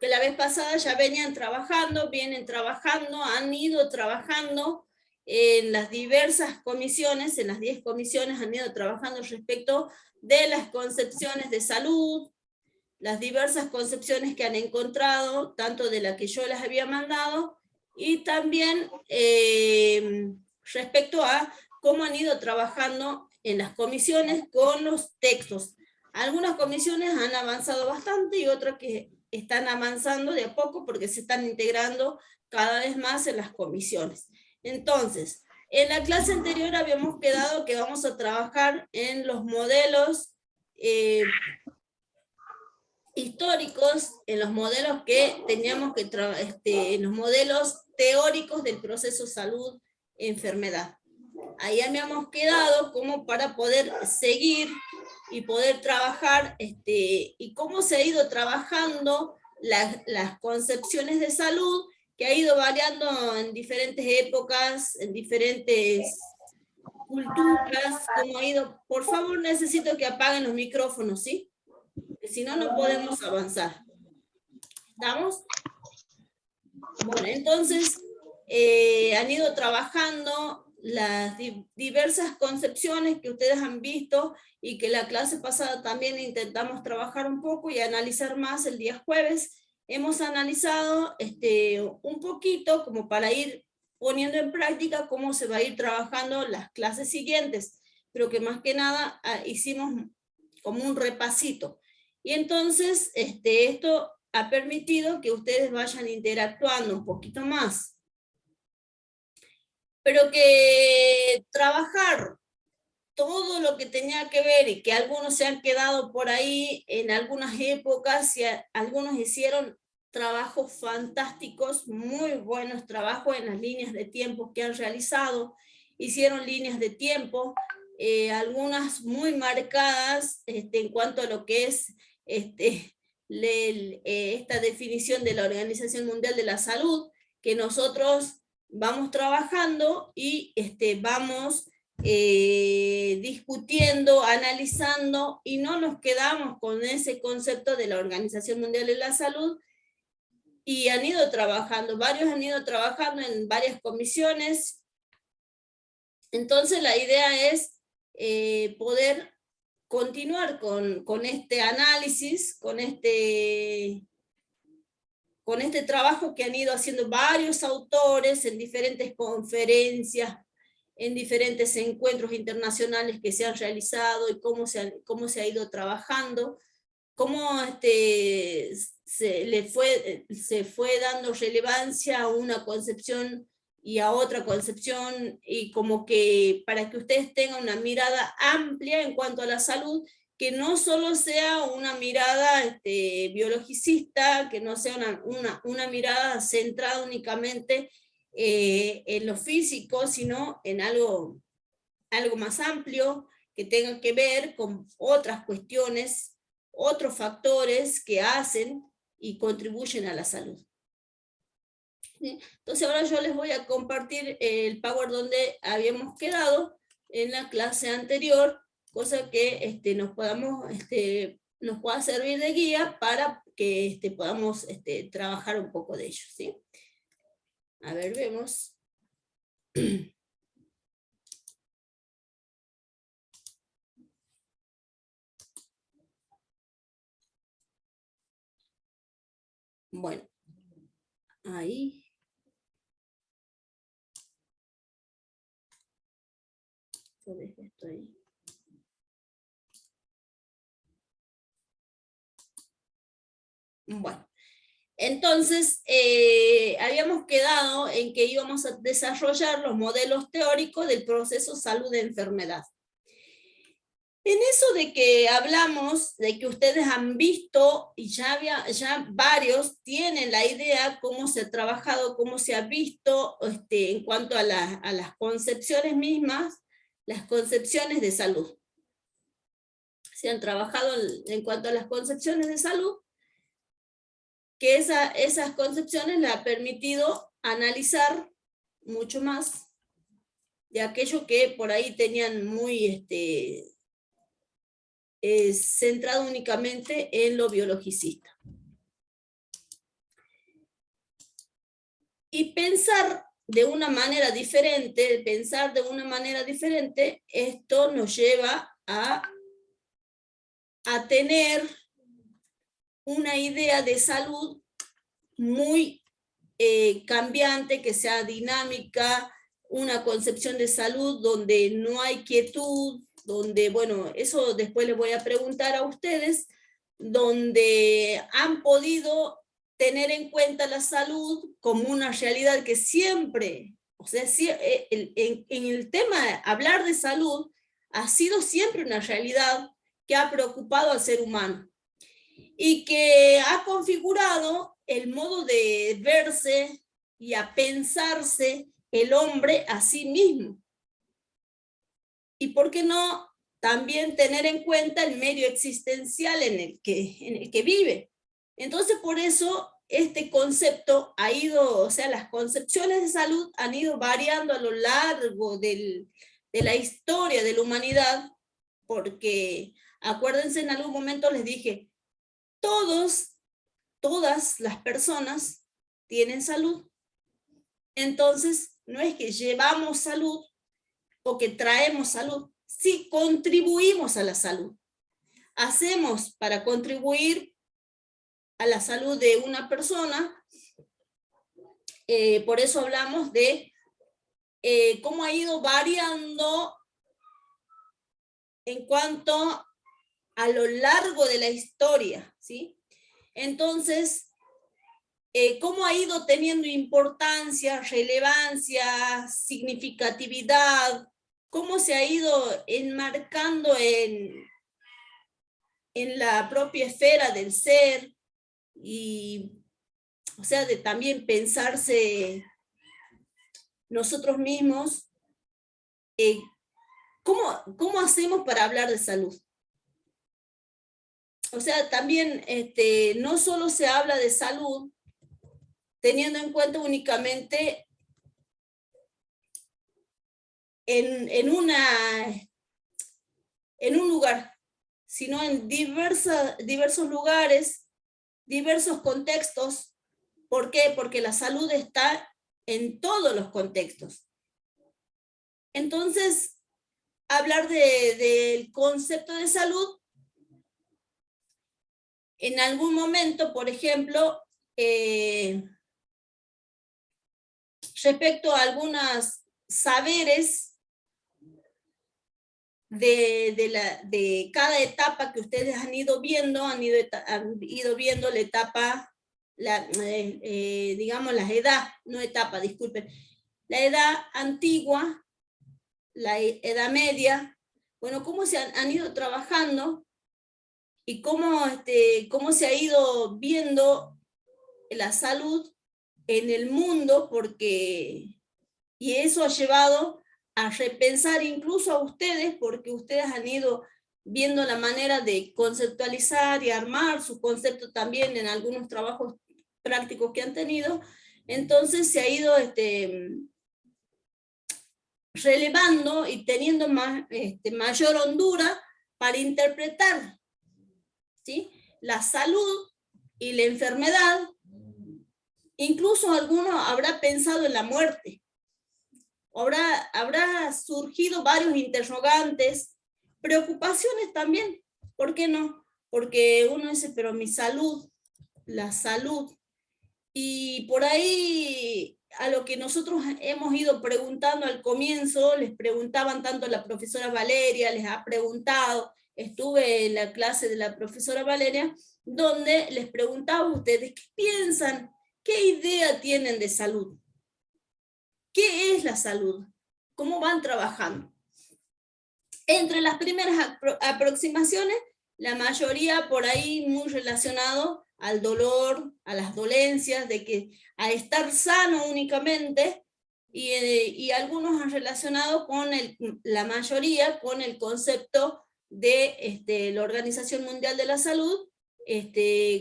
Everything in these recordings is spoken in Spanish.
que la vez pasada ya vienen trabajando, han ido trabajando en las diversas comisiones, en las 10 comisiones han ido trabajando respecto de las concepciones de salud, las diversas concepciones que han encontrado, tanto de la que yo les había mandado, y también respecto a cómo han ido trabajando en las comisiones con los textos. Algunas comisiones han avanzado bastante y otras que están avanzando de a poco porque se están integrando cada vez más en las comisiones. Entonces, en la clase anterior habíamos quedado que vamos a trabajar en los modelos históricos, en los modelos que teníamos que en los modelos teóricos del proceso salud-enfermedad. Ahí habíamos quedado como para poder seguir y poder trabajar, y cómo se ha ido trabajando las concepciones de salud, que ha ido variando en diferentes épocas, en diferentes culturas, cómo ha ido. Por favor, necesito que apaguen los micrófonos, ¿sí? Si no, no podemos avanzar. ¿Estamos? Bueno, entonces han ido trabajando las diversas concepciones que ustedes han visto y que la clase pasada también intentamos trabajar un poco y analizar más el día jueves. Hemos analizado un poquito como para ir poniendo en práctica cómo se va a ir trabajando las clases siguientes, pero que más que nada hicimos como un repasito. Y entonces esto ha permitido que ustedes vayan interactuando un poquito más. Pero que trabajar todo lo que tenía que ver y que algunos se han quedado por ahí en algunas épocas y algunos hicieron trabajos fantásticos, muy buenos trabajos en las líneas de tiempo que han realizado, hicieron líneas de tiempo, algunas muy marcadas en cuanto a lo que es esta definición de la Organización Mundial de la Salud, que nosotros vamos trabajando y vamos discutiendo, analizando, y no nos quedamos con ese concepto de la Organización Mundial de la Salud, y han ido trabajando, varios han ido trabajando en varias comisiones. Entonces la idea es poder continuar con este análisis, con este trabajo que han ido haciendo varios autores en diferentes conferencias, en diferentes encuentros internacionales que se han realizado, y cómo se ha ido trabajando, cómo se fue dando relevancia a una concepción y a otra concepción, y como que para que ustedes tengan una mirada amplia en cuanto a la salud, que no solo sea una mirada biologicista, que no sea una mirada centrada únicamente en lo físico, sino en algo más amplio, que tenga que ver con otras cuestiones, otros factores que hacen y contribuyen a la salud. ¿Sí? Entonces ahora yo les voy a compartir el Power donde habíamos quedado en la clase anterior, cosa que nos pueda servir de guía para que podamos trabajar un poco de ello, ¿sí? A ver, vemos. Bueno, ahí. Yo dejo esto ahí. Bueno, entonces habíamos quedado en que íbamos a desarrollar los modelos teóricos del proceso salud-enfermedad. En eso de que hablamos, de que ustedes han visto, y ya varios tienen la idea cómo se ha trabajado, cómo se ha visto en cuanto a las concepciones mismas, las concepciones de salud. Se han trabajado en cuanto a las concepciones de salud, que esas concepciones le ha permitido analizar mucho más de aquello que por ahí tenían muy centrado únicamente en lo biologicista. Y pensar de una manera diferente, esto nos lleva a tener una idea de salud muy cambiante, que sea dinámica, una concepción de salud donde no hay quietud, donde, bueno, eso después les voy a preguntar a ustedes, donde han podido tener en cuenta la salud como una realidad que siempre, o sea, en el tema de hablar de salud, ha sido siempre una realidad que ha preocupado al ser humano y que ha configurado el modo de verse y a pensarse el hombre a sí mismo. Y por qué no también tener en cuenta el medio existencial en el que vive. Entonces, por eso este concepto ha ido, o sea, las concepciones de salud han ido variando a lo largo de la historia de la humanidad, porque acuérdense, en algún momento les dije, todas las personas tienen salud. Entonces, no es que llevamos salud o que traemos salud, sí contribuimos a la salud. Hacemos para contribuir a la salud de una persona, por eso hablamos de cómo ha ido variando en cuanto a lo largo de la historia, ¿sí? Entonces, cómo ha ido teniendo importancia, relevancia, significatividad, cómo se ha ido enmarcando en la propia esfera del ser, y, o sea, de también pensarse nosotros mismos, ¿cómo hacemos para hablar de salud? O sea, también no solo se habla de salud teniendo en cuenta únicamente en un lugar, sino en diversos lugares, diversos contextos. ¿Por qué? Porque la salud está en todos los contextos. Entonces, hablar del concepto de salud, en algún momento, por ejemplo, respecto a algunos saberes de cada etapa que ustedes han ido viendo, han ido viendo la etapa, digamos la edad, no etapa, disculpen, la edad antigua, la edad media, bueno, cómo se han ido trabajando y cómo se ha ido viendo la salud en el mundo, porque, y eso ha llevado a repensar incluso a ustedes, porque ustedes han ido viendo la manera de conceptualizar y armar su concepto también en algunos trabajos prácticos que han tenido. Entonces se ha ido relevando y teniendo mayor hondura para interpretar, ¿sí?, la salud y la enfermedad. Incluso alguno habrá pensado en la muerte. Habrá surgido varios interrogantes, preocupaciones también, ¿por qué no? Porque uno dice, pero mi salud, la salud, y por ahí a lo que nosotros hemos ido preguntando al comienzo, les preguntaban tanto la profesora Valeria, les ha preguntado, estuve en la clase de la profesora Valeria, donde les preguntaba a ustedes, ¿qué piensan? ¿Qué idea tienen de salud? ¿Qué es la salud? ¿Cómo van trabajando? Entre las primeras aproximaciones, la mayoría por ahí muy relacionado al dolor, a las dolencias, de que a estar sano únicamente, y algunos han relacionado con la mayoría con el concepto de la Organización Mundial de la Salud,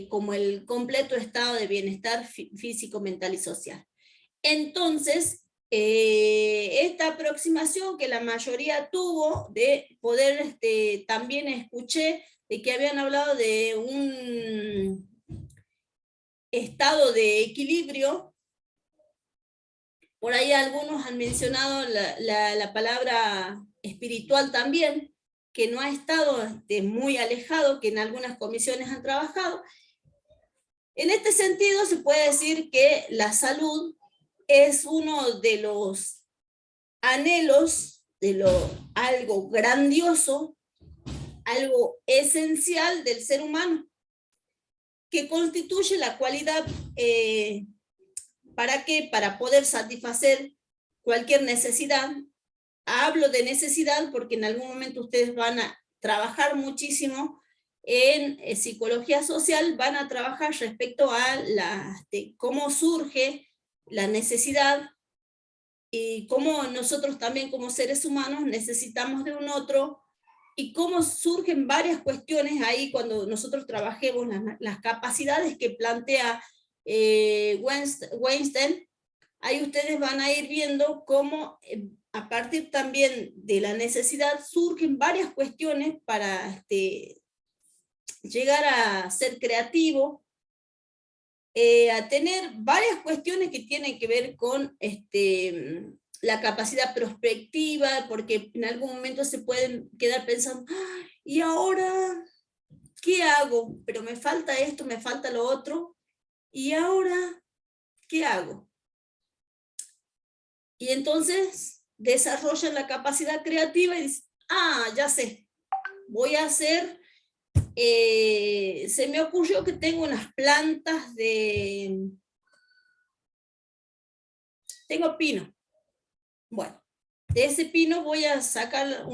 como el completo estado de bienestar físico, mental y social. Entonces, esta aproximación que la mayoría tuvo de poder, también escuché de que habían hablado de un estado de equilibrio Por ahí algunos han mencionado la palabra espiritual también, que no ha estado muy alejado, que en algunas comisiones han trabajado. En este sentido se puede decir que la salud es uno de los anhelos, algo grandioso, algo esencial del ser humano, que constituye la cualidad, ¿para qué? Para poder satisfacer cualquier necesidad. Hablo de necesidad porque en algún momento ustedes van a trabajar muchísimo en psicología social, van a trabajar respecto a cómo surge la necesidad y cómo nosotros también como seres humanos necesitamos de un otro, y cómo surgen varias cuestiones ahí cuando nosotros trabajemos las capacidades que plantea Weinstein. Ahí ustedes van a ir viendo cómo a partir también de la necesidad surgen varias cuestiones para llegar a ser creativo, a tener varias cuestiones que tienen que ver con la capacidad prospectiva, porque en algún momento se pueden quedar pensando, ¿y ahora qué hago? Pero me falta esto, me falta lo otro, ¿y ahora qué hago? Y entonces desarrollan la capacidad creativa y dicen, ya sé, voy a hacer, se me ocurrió que tengo unas plantas tengo pino. Bueno, de ese pino voy a sacar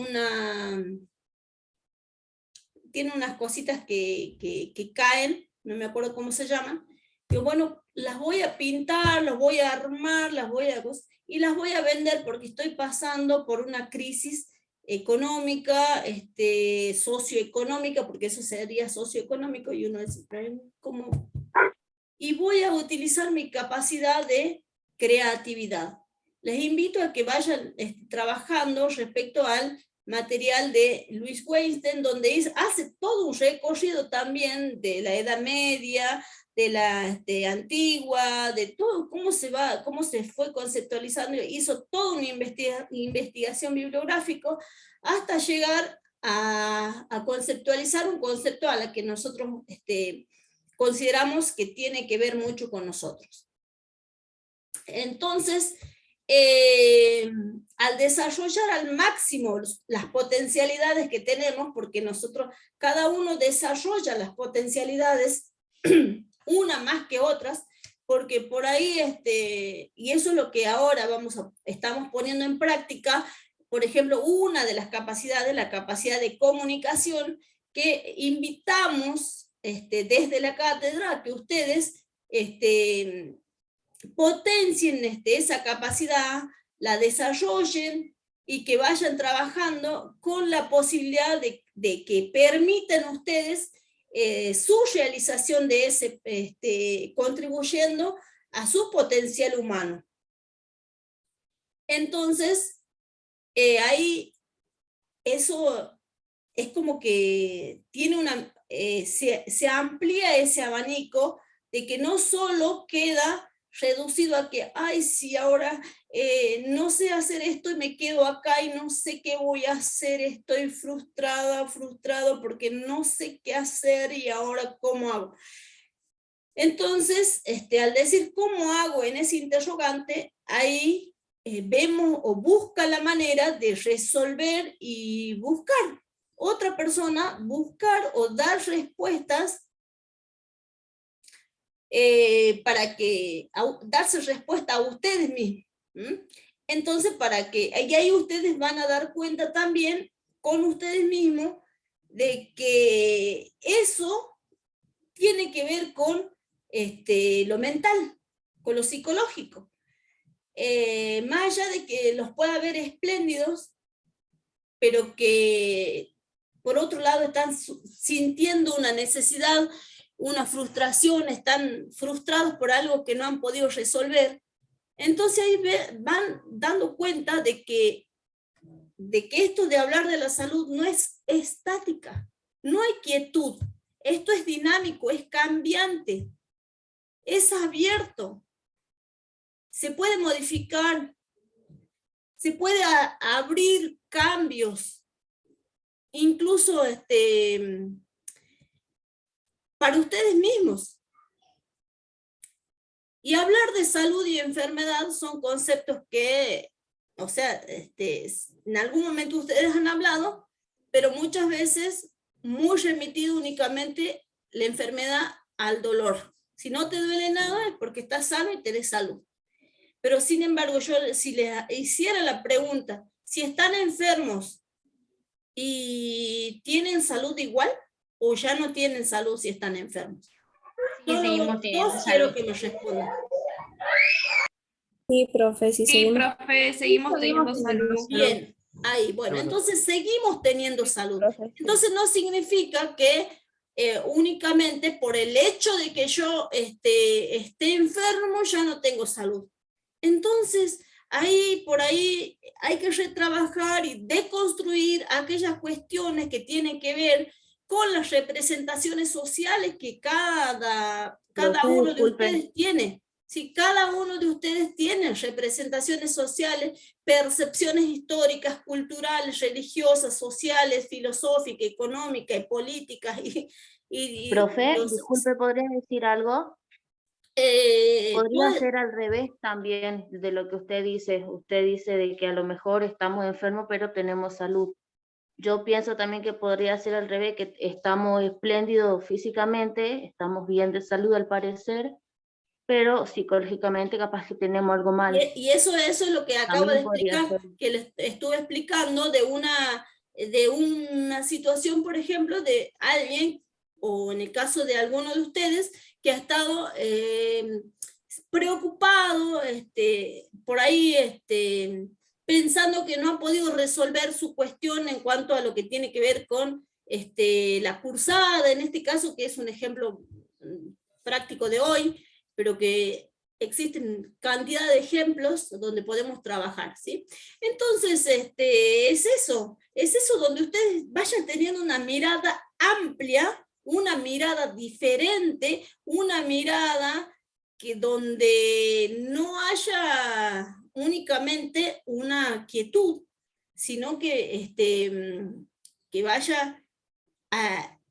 tiene unas cositas que caen, no me acuerdo cómo se llaman, pero bueno, las voy a pintar, las voy a armar, y las voy a vender porque estoy pasando por una crisis económica, socioeconómica, porque eso sería socioeconómico, y uno dice, ¿cómo? Y voy a utilizar mi capacidad de creatividad. Les invito a que vayan trabajando respecto al material de Louis Weinstein, donde hace todo un recorrido también de la Edad Media, de la antigua, de todo, cómo se fue conceptualizando, hizo toda una investigación bibliográfica hasta llegar a conceptualizar un concepto a la que nosotros consideramos que tiene que ver mucho con nosotros. Entonces, al desarrollar al máximo las potencialidades que tenemos, porque nosotros, cada uno desarrolla las potencialidades, una más que otras, porque por ahí, y eso es lo que ahora estamos poniendo en práctica. Por ejemplo, una de las capacidades, la capacidad de comunicación, que invitamos desde la cátedra a que ustedes potencien esa capacidad, la desarrollen y que vayan trabajando con la posibilidad de que permitan ustedes su realización de contribuyendo a su potencial humano. Entonces, ahí eso es como que tiene se amplía ese abanico de que no solo queda reducido a que, sí, ahora no sé hacer esto y me quedo acá y no sé qué voy a hacer, estoy frustrado porque no sé qué hacer y ahora cómo hago. Entonces, al decir cómo hago en ese interrogante, ahí vemos o busca la manera de resolver y buscar otra persona, buscar o dar respuestas para que darse respuesta a ustedes mismos. Entonces, y ahí ustedes van a dar cuenta también con ustedes mismos de que eso tiene que ver con lo mental, con lo psicológico. Más allá de que los pueda ver espléndidos, pero que por otro lado están sintiendo una necesidad, una frustración, están frustrados por algo que no han podido resolver. Entonces ahí van dando cuenta de que esto de hablar de la salud no es estática, no hay quietud, esto es dinámico, es cambiante, es abierto. se puede modificar, se puede abrir cambios, incluso para ustedes mismos. Y hablar de salud y enfermedad son conceptos que, o sea, en algún momento ustedes han hablado, pero muchas veces muy remitido únicamente la enfermedad al dolor. Si no te duele nada es porque estás sano y tenés salud. Pero sin embargo, yo si les hiciera la pregunta, si están enfermos y tienen salud igual, o ya no tienen salud si están enfermos. Sí, seguimos teniendo Dos salud. quiero que me respondan. Sí, profe, sí, Sí, profe, seguimos teniendo salud. Bien, ahí, bueno, entonces seguimos teniendo salud. profe. Entonces no significa que únicamente por el hecho de que yo esté enfermo ya no tengo salud. Entonces, ahí por ahí hay que retrabajar y deconstruir aquellas cuestiones que tienen que ver con las representaciones sociales que cada uno de ustedes tiene. Si cada uno de ustedes tiene representaciones sociales, percepciones históricas, culturales, religiosas, sociales, filosóficas, económicas y políticas. Profe, disculpe, ¿podría decir algo? Podría ser al revés también de lo que usted dice. Usted dice de que a lo mejor estamos enfermos, pero tenemos salud. Yo pienso también que podría ser al revés, que estamos espléndidos físicamente, estamos bien de salud al parecer, pero psicológicamente capaz que tenemos algo mal. Y eso es lo que acabo de explicar, que les estuve explicando de una situación, por ejemplo, de alguien, o en el caso de alguno de ustedes, que ha estado preocupado, por ahí pensando que no ha podido resolver su cuestión en cuanto a lo que tiene que ver con la cursada, en este caso, que es un ejemplo práctico de hoy, pero que existen cantidad de ejemplos donde podemos trabajar, ¿sí? Entonces, es eso donde ustedes vayan teniendo una mirada amplia, una mirada diferente, una mirada que donde no haya únicamente una quietud, sino que vaya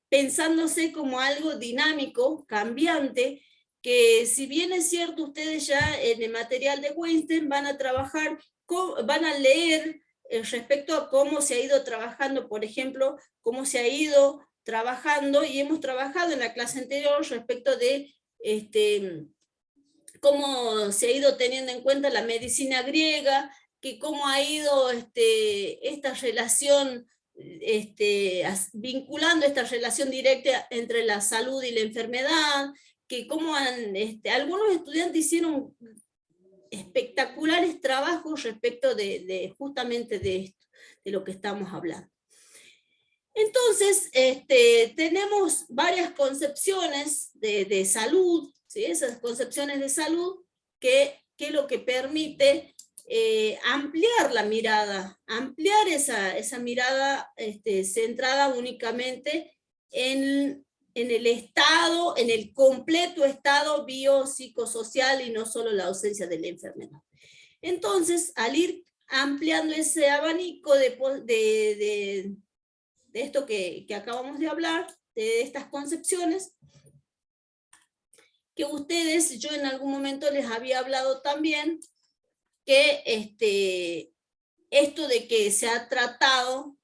pensándose como algo dinámico, cambiante, que si bien es cierto, ustedes ya en el material de Weinstein van a trabajar, van a leer respecto a cómo se ha ido trabajando, por ejemplo, cómo se ha ido trabajando, y hemos trabajado en la clase anterior respecto de cómo se ha ido teniendo en cuenta la medicina griega, que cómo ha ido esta relación, vinculando esta relación directa entre la salud y la enfermedad, que como algunos estudiantes hicieron espectaculares trabajos respecto justamente de esto, de lo que estamos hablando. Entonces, tenemos varias concepciones de salud, ¿sí? Esas concepciones de salud que es lo que permite ampliar la mirada, ampliar esa mirada centrada únicamente en el estado, en el completo estado biopsicosocial y no solo la ausencia de la enfermedad. Entonces, al ir ampliando ese abanico de esto que acabamos de hablar, de estas concepciones, que ustedes, yo en algún momento les había hablado también, que esto de que se ha tratado,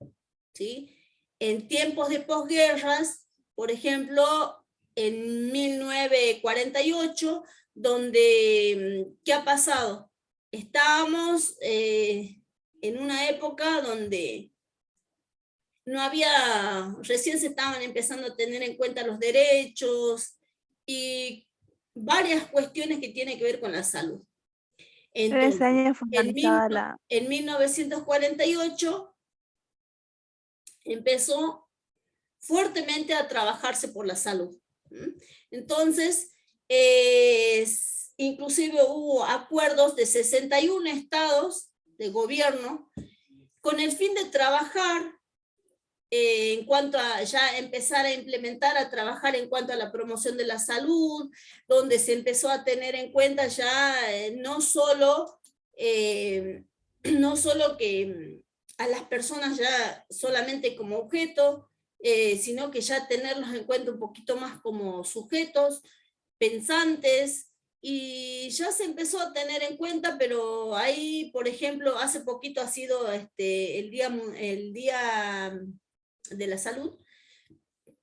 ¿sí? En tiempos de posguerras, por ejemplo, en 1948, donde, ¿qué ha pasado? Estábamos en una época donde no había, recién se estaban empezando a tener en cuenta los derechos y varias cuestiones que tienen que ver con la salud. Entonces, en 1948 empezó fuertemente a trabajarse por la salud. Entonces, inclusive hubo acuerdos de 61 estados de gobierno con el fin de trabajar en cuanto a ya empezar a implementar, a trabajar en cuanto a la promoción de la salud, donde se empezó a tener en cuenta ya no solo que a las personas ya solamente como objeto, sino que ya tenerlos en cuenta un poquito más como sujetos, pensantes, y ya se empezó a tener en cuenta, pero ahí, por ejemplo, hace poquito ha sido el día de la salud,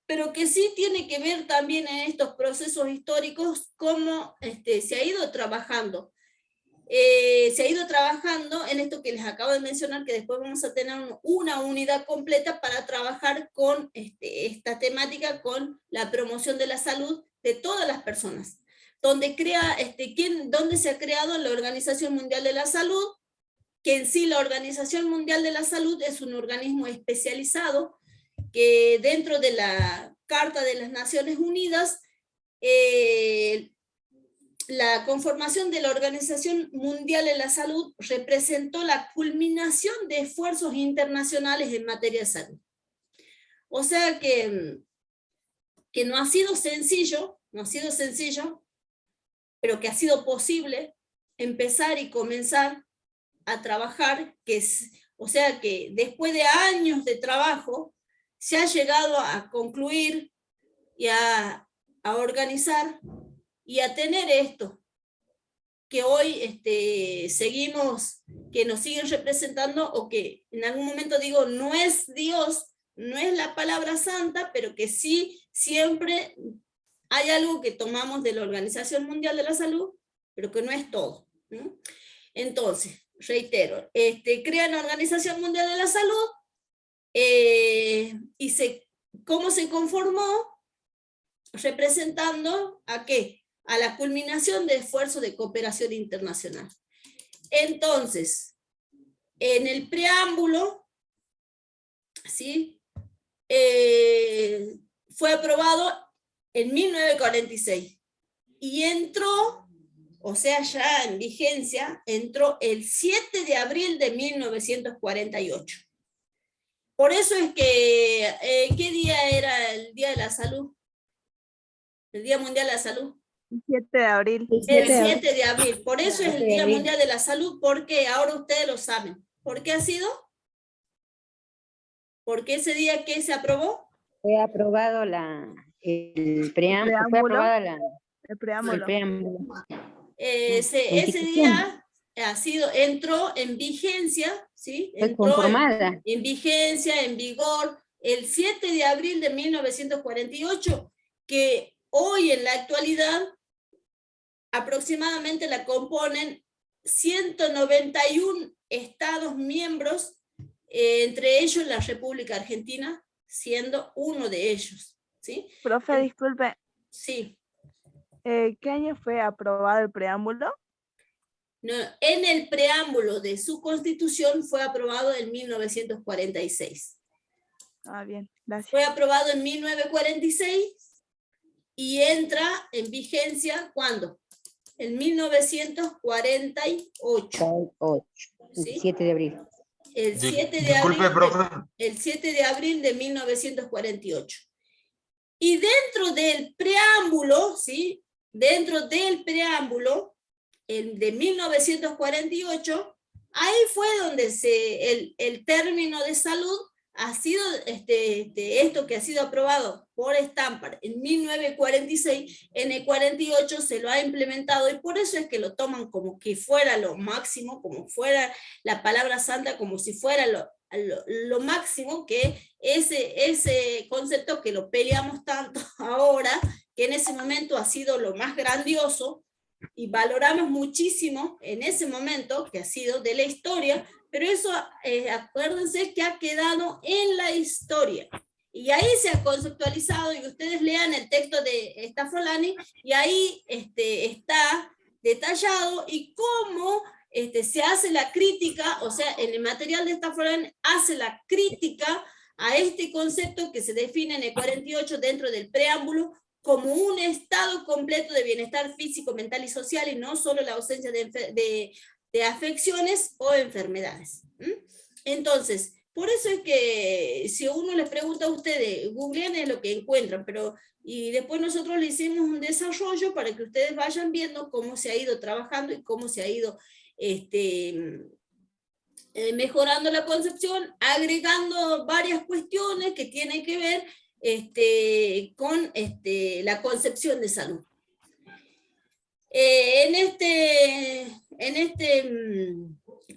pero que sí tiene que ver también en estos procesos históricos cómo se ha ido trabajando. Se ha ido trabajando en esto que les acabo de mencionar, que después vamos a tener una unidad completa para trabajar con esta temática, con la promoción de la salud de todas las personas, donde se ha creado la Organización Mundial de la Salud, que en sí la Organización Mundial de la Salud es un organismo especializado que dentro de la Carta de las Naciones Unidas, la conformación de la Organización Mundial de la Salud representó la culminación de esfuerzos internacionales en materia de salud. O sea que no ha sido sencillo, pero que ha sido posible empezar y comenzar a trabajar, o sea que después de años de trabajo, se ha llegado a concluir y a organizar y a tener esto, que hoy seguimos, que nos siguen representando, o que en algún momento digo, no es Dios, no es la palabra santa, pero que sí siempre hay algo que tomamos de la Organización Mundial de la Salud, pero que no es todo, ¿no? Entonces, reitero, crean la Organización Mundial de la Salud, y ¿cómo se conformó? Representando ¿a qué? A la culminación de esfuerzos de cooperación internacional. Entonces, en el preámbulo, ¿sí? Fue aprobado en 1946 y entró, o sea, ya en vigencia, entró el 7 de abril de 1948. Por eso es que, ¿qué día era el Día de la Salud? El Día Mundial de la Salud. El 7 de abril. El 7 de abril. Por eso es el Día Mundial de la Salud, porque ahora ustedes lo saben. ¿Por qué ha sido? Porque ese día que se aprobó. Fue aprobado el preámbulo. Fue aprobada el preámbulo. Ese día entró en vigencia, ¿sí? Fue conformada. En vigencia, en vigor, el 7 de abril de 1948, que hoy en la actualidad aproximadamente la componen 191 estados miembros, entre ellos la República Argentina, siendo uno de ellos, ¿sí? Profe, disculpe. Sí. ¿Qué año fue aprobado el preámbulo? No, en el preámbulo de su constitución fue aprobado en 1946. Ah, bien, gracias. Fue aprobado en 1946 y entra en vigencia, ¿cuándo? En 1948. ¿Sí? El 7 de abril. El 7 de Disculpe, abril, profe. el 7 de abril de 1948. Y dentro del preámbulo, ¿sí? Dentro del preámbulo, de 1948, ahí fue donde el término de salud ha sido, esto que ha sido aprobado por Estampar en 1946, en el 48 se lo ha implementado, y por eso es que lo toman como que fuera lo máximo, como fuera la palabra santa, como si fuera lo máximo, que ese concepto que lo peleamos tanto ahora, que en ese momento ha sido lo más grandioso, y valoramos muchísimo en ese momento, que ha sido de la historia, pero eso, acuérdense que ha quedado en la historia. Y ahí se ha conceptualizado, y ustedes lean el texto de Staffolani, y ahí está detallado, y cómo se hace la crítica, o sea, en el material de Staffolani hace la crítica a este concepto que se define en el 48 dentro del preámbulo, como un estado completo de bienestar físico, mental y social, y no solo la ausencia de afecciones o enfermedades. Entonces, Por eso es que si uno les pregunta a ustedes, googlean es lo que encuentran, pero y después nosotros le hicimos un desarrollo para que ustedes vayan viendo cómo se ha ido trabajando y cómo se ha ido mejorando la concepción, agregando varias cuestiones que tienen que ver con la concepción de salud. En este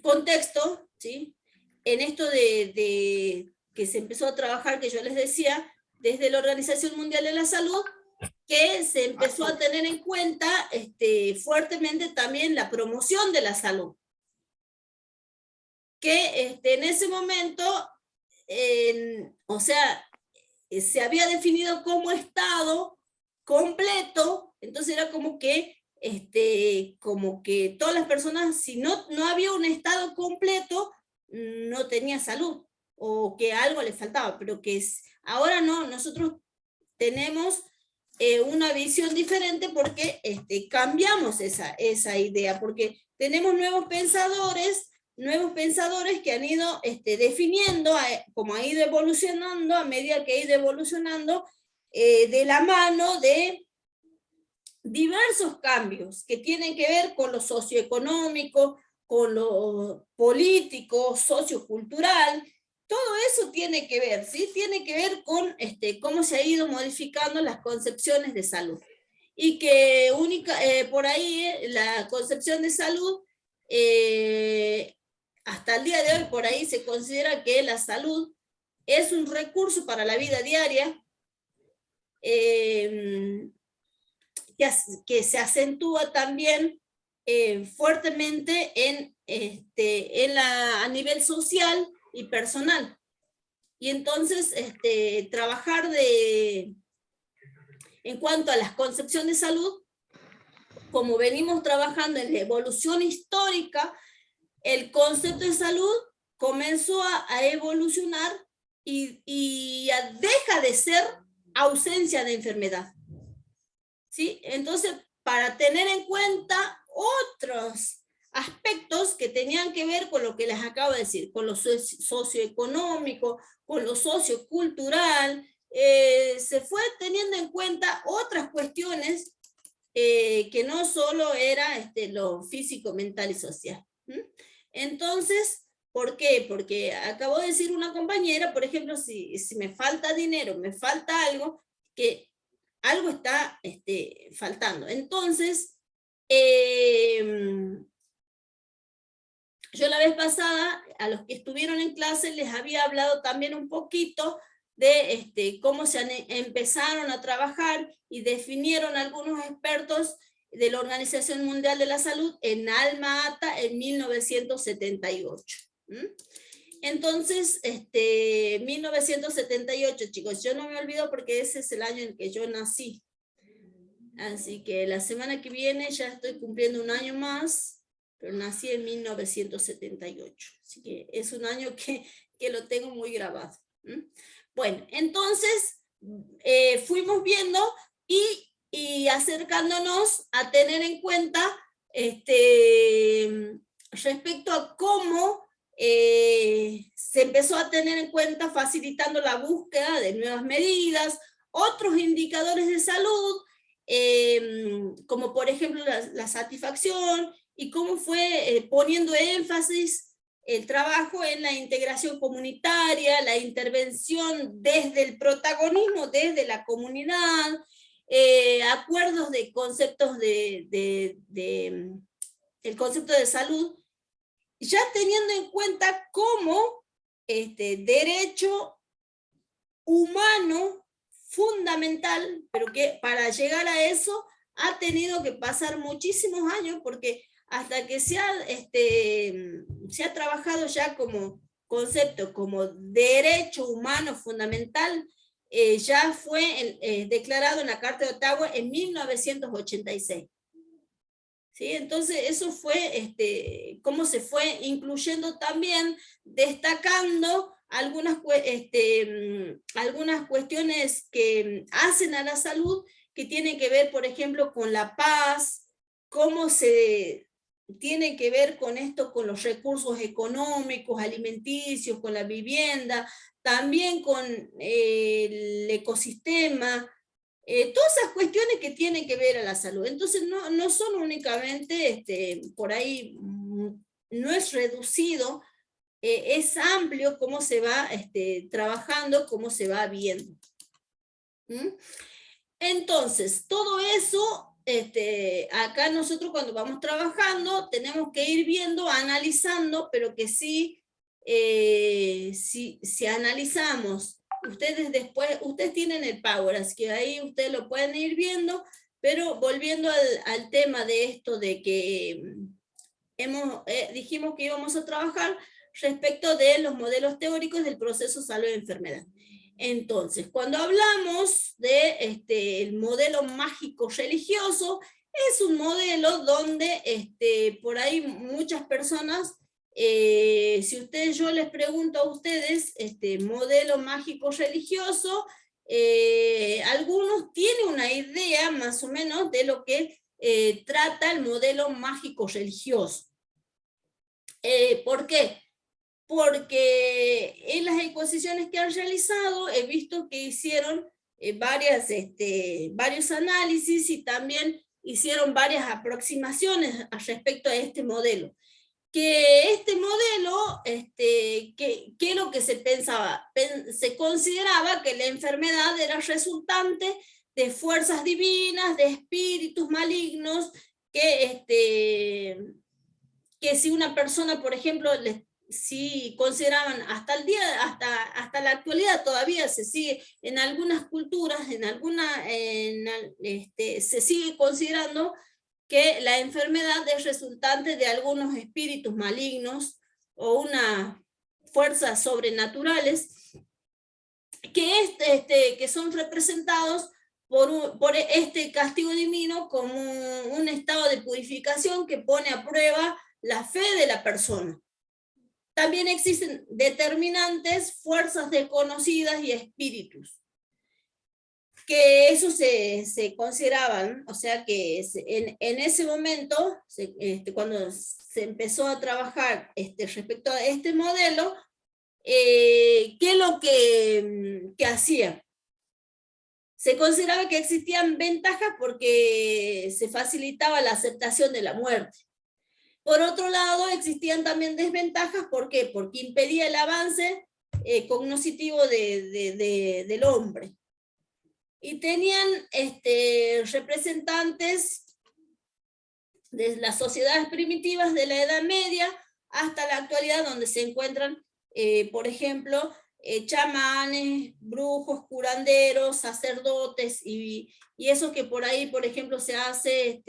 contexto, ¿sí? En esto de que se empezó a trabajar, que yo les decía, desde la Organización Mundial de la Salud, que se empezó a tener en cuenta fuertemente también la promoción de la salud. Que en ese momento, o sea, se había definido como estado completo, entonces era como que todas las personas, si no había un estado completo, no tenía salud, o que algo le faltaba, pero que ahora no, nosotros tenemos una visión diferente porque cambiamos esa idea, porque tenemos nuevos pensadores que han ido definiendo, como ha ido evolucionando, a medida que ha ido evolucionando, de la mano de diversos cambios que tienen que ver con lo socioeconómico, con lo político, sociocultural. Todo eso tiene que ver, ¿sí? Tiene que ver con cómo se ha ido modificando las concepciones de salud. Y que por ahí la concepción de salud, hasta el día de hoy, por ahí se considera que la salud es un recurso para la vida diaria, que se acentúa también fuertemente a nivel social y personal. Y entonces trabajar en cuanto a la concepción de salud, como venimos trabajando en la evolución histórica, el concepto de salud comenzó a evolucionar y deja de ser ausencia de enfermedad. ¿Sí? Entonces, para tener en cuenta otros aspectos que tenían que ver con lo que les acabo de decir, con lo socioeconómico, con lo sociocultural, se fue teniendo en cuenta otras cuestiones que no solo era lo físico, mental y social. Entonces, ¿por qué? Porque acabo de decir una compañera, por ejemplo, si me falta dinero, me falta algo, que algo está faltando. Entonces, yo la vez pasada, a los que estuvieron en clase, les había hablado también un poquito de cómo empezaron a trabajar y definieron algunos expertos de la Organización Mundial de la Salud en Alma Ata en 1978. Entonces, 1978, chicos, yo no me olvido porque ese es el año en que yo nací. Así que la semana que viene ya estoy cumpliendo un año más, pero nací en 1978. Así que es un año que lo tengo muy grabado. Bueno, entonces fuimos viendo y acercándonos a tener en cuenta respecto a cómo se empezó a tener en cuenta facilitando la búsqueda de nuevas medidas, otros indicadores de salud, como por ejemplo la satisfacción, y cómo fue poniendo énfasis el trabajo en la integración comunitaria, la intervención desde el protagonismo, desde la comunidad, acuerdos de conceptos el concepto de salud, ya teniendo en cuenta cómo derecho humano fundamental, pero que para llegar a eso ha tenido que pasar muchísimos años, porque hasta que se ha trabajado ya como concepto, como derecho humano fundamental, ya fue declarado en la Carta de Ottawa en 1986. ¿Sí? Entonces eso fue cómo se fue incluyendo también, destacando algunas cuestiones que hacen a la salud, que tienen que ver, por ejemplo, con la paz, cómo se tiene que ver con esto, con los recursos económicos, alimenticios, con la vivienda, también con el ecosistema, todas esas cuestiones que tienen que ver a la salud. Entonces no son únicamente, por ahí no es reducido, es amplio cómo se va trabajando, cómo se va viendo. ¿Mm? Entonces, todo eso, acá nosotros cuando vamos trabajando, tenemos que ir viendo, analizando, pero que sí, si analizamos, ustedes después, ustedes tienen el Power, así que ahí ustedes lo pueden ir viendo, pero volviendo al tema de esto de que dijimos que íbamos a trabajar respecto de los modelos teóricos del proceso salud-enfermedad. Entonces, cuando hablamos de el modelo mágico religioso, es un modelo donde por ahí muchas personas, si yo les pregunto a ustedes, modelo mágico religioso, algunos tienen una idea más o menos de lo que trata el modelo mágico religioso. ¿Por qué? Porque en las exposiciones que han realizado he visto que hicieron varios análisis y también hicieron varias aproximaciones respecto a este modelo. Que este modelo, ¿qué es lo que se pensaba? Se consideraba que la enfermedad era resultante de fuerzas divinas, de espíritus malignos, que si una persona, por ejemplo, si consideraban hasta la actualidad todavía se sigue, en algunas culturas, se sigue considerando que la enfermedad es resultante de algunos espíritus malignos o unas fuerzas sobrenaturales que son representados por este castigo divino como un estado de purificación que pone a prueba la fe de la persona. También existen determinantes, fuerzas desconocidas y espíritus, que eso se consideraban, o sea que en ese momento, cuando se empezó a trabajar respecto a este modelo, ¿qué es lo que hacía? Se consideraba que existían ventajas porque se facilitaba la aceptación de la muerte. Por otro lado, existían también desventajas, ¿por qué? Porque impedía el avance cognitivo del hombre. Y tenían representantes de las sociedades primitivas de la Edad Media hasta la actualidad, donde se encuentran, por ejemplo, chamanes, brujos, curanderos, sacerdotes, y eso que por ahí, por ejemplo, se hace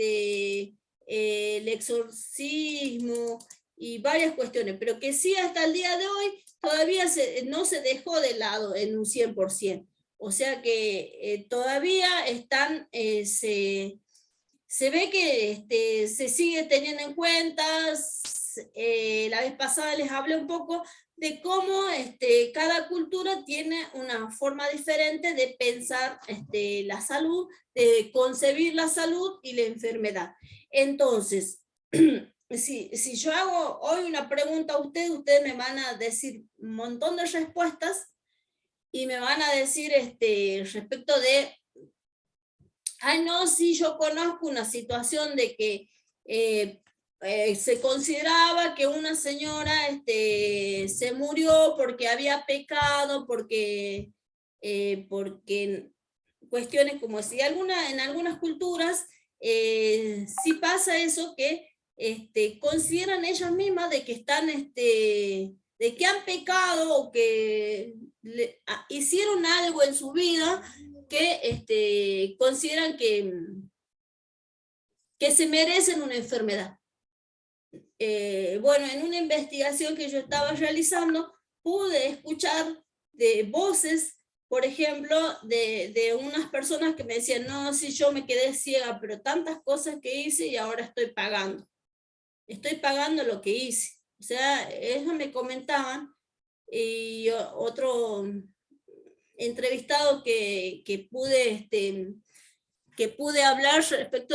el exorcismo y varias cuestiones, pero que sí hasta el día de hoy todavía no se dejó de lado en un 100%. O sea que todavía están, se ve que se sigue teniendo en cuenta. La vez pasada les hablé un poco de cómo cada cultura tiene una forma diferente de pensar la salud, de concebir la salud y la enfermedad. Entonces, si yo hago hoy una pregunta a ustedes me van a decir un montón de respuestas y me van a decir respecto de, ay no, sí, yo conozco una situación de que se consideraba que una señora se murió porque había pecado, porque cuestiones como si en algunas culturas sí pasa eso, que consideran ellas mismas de que están, de que han pecado o que hicieron algo en su vida que consideran que se merecen una enfermedad. Bueno, en una investigación que yo estaba realizando, pude escuchar de voces, por ejemplo, de unas personas que me decían, no, si yo me quedé ciega, pero tantas cosas que hice y ahora estoy pagando lo que hice. O sea, eso me comentaban, y otro entrevistado que pude que pude hablar respecto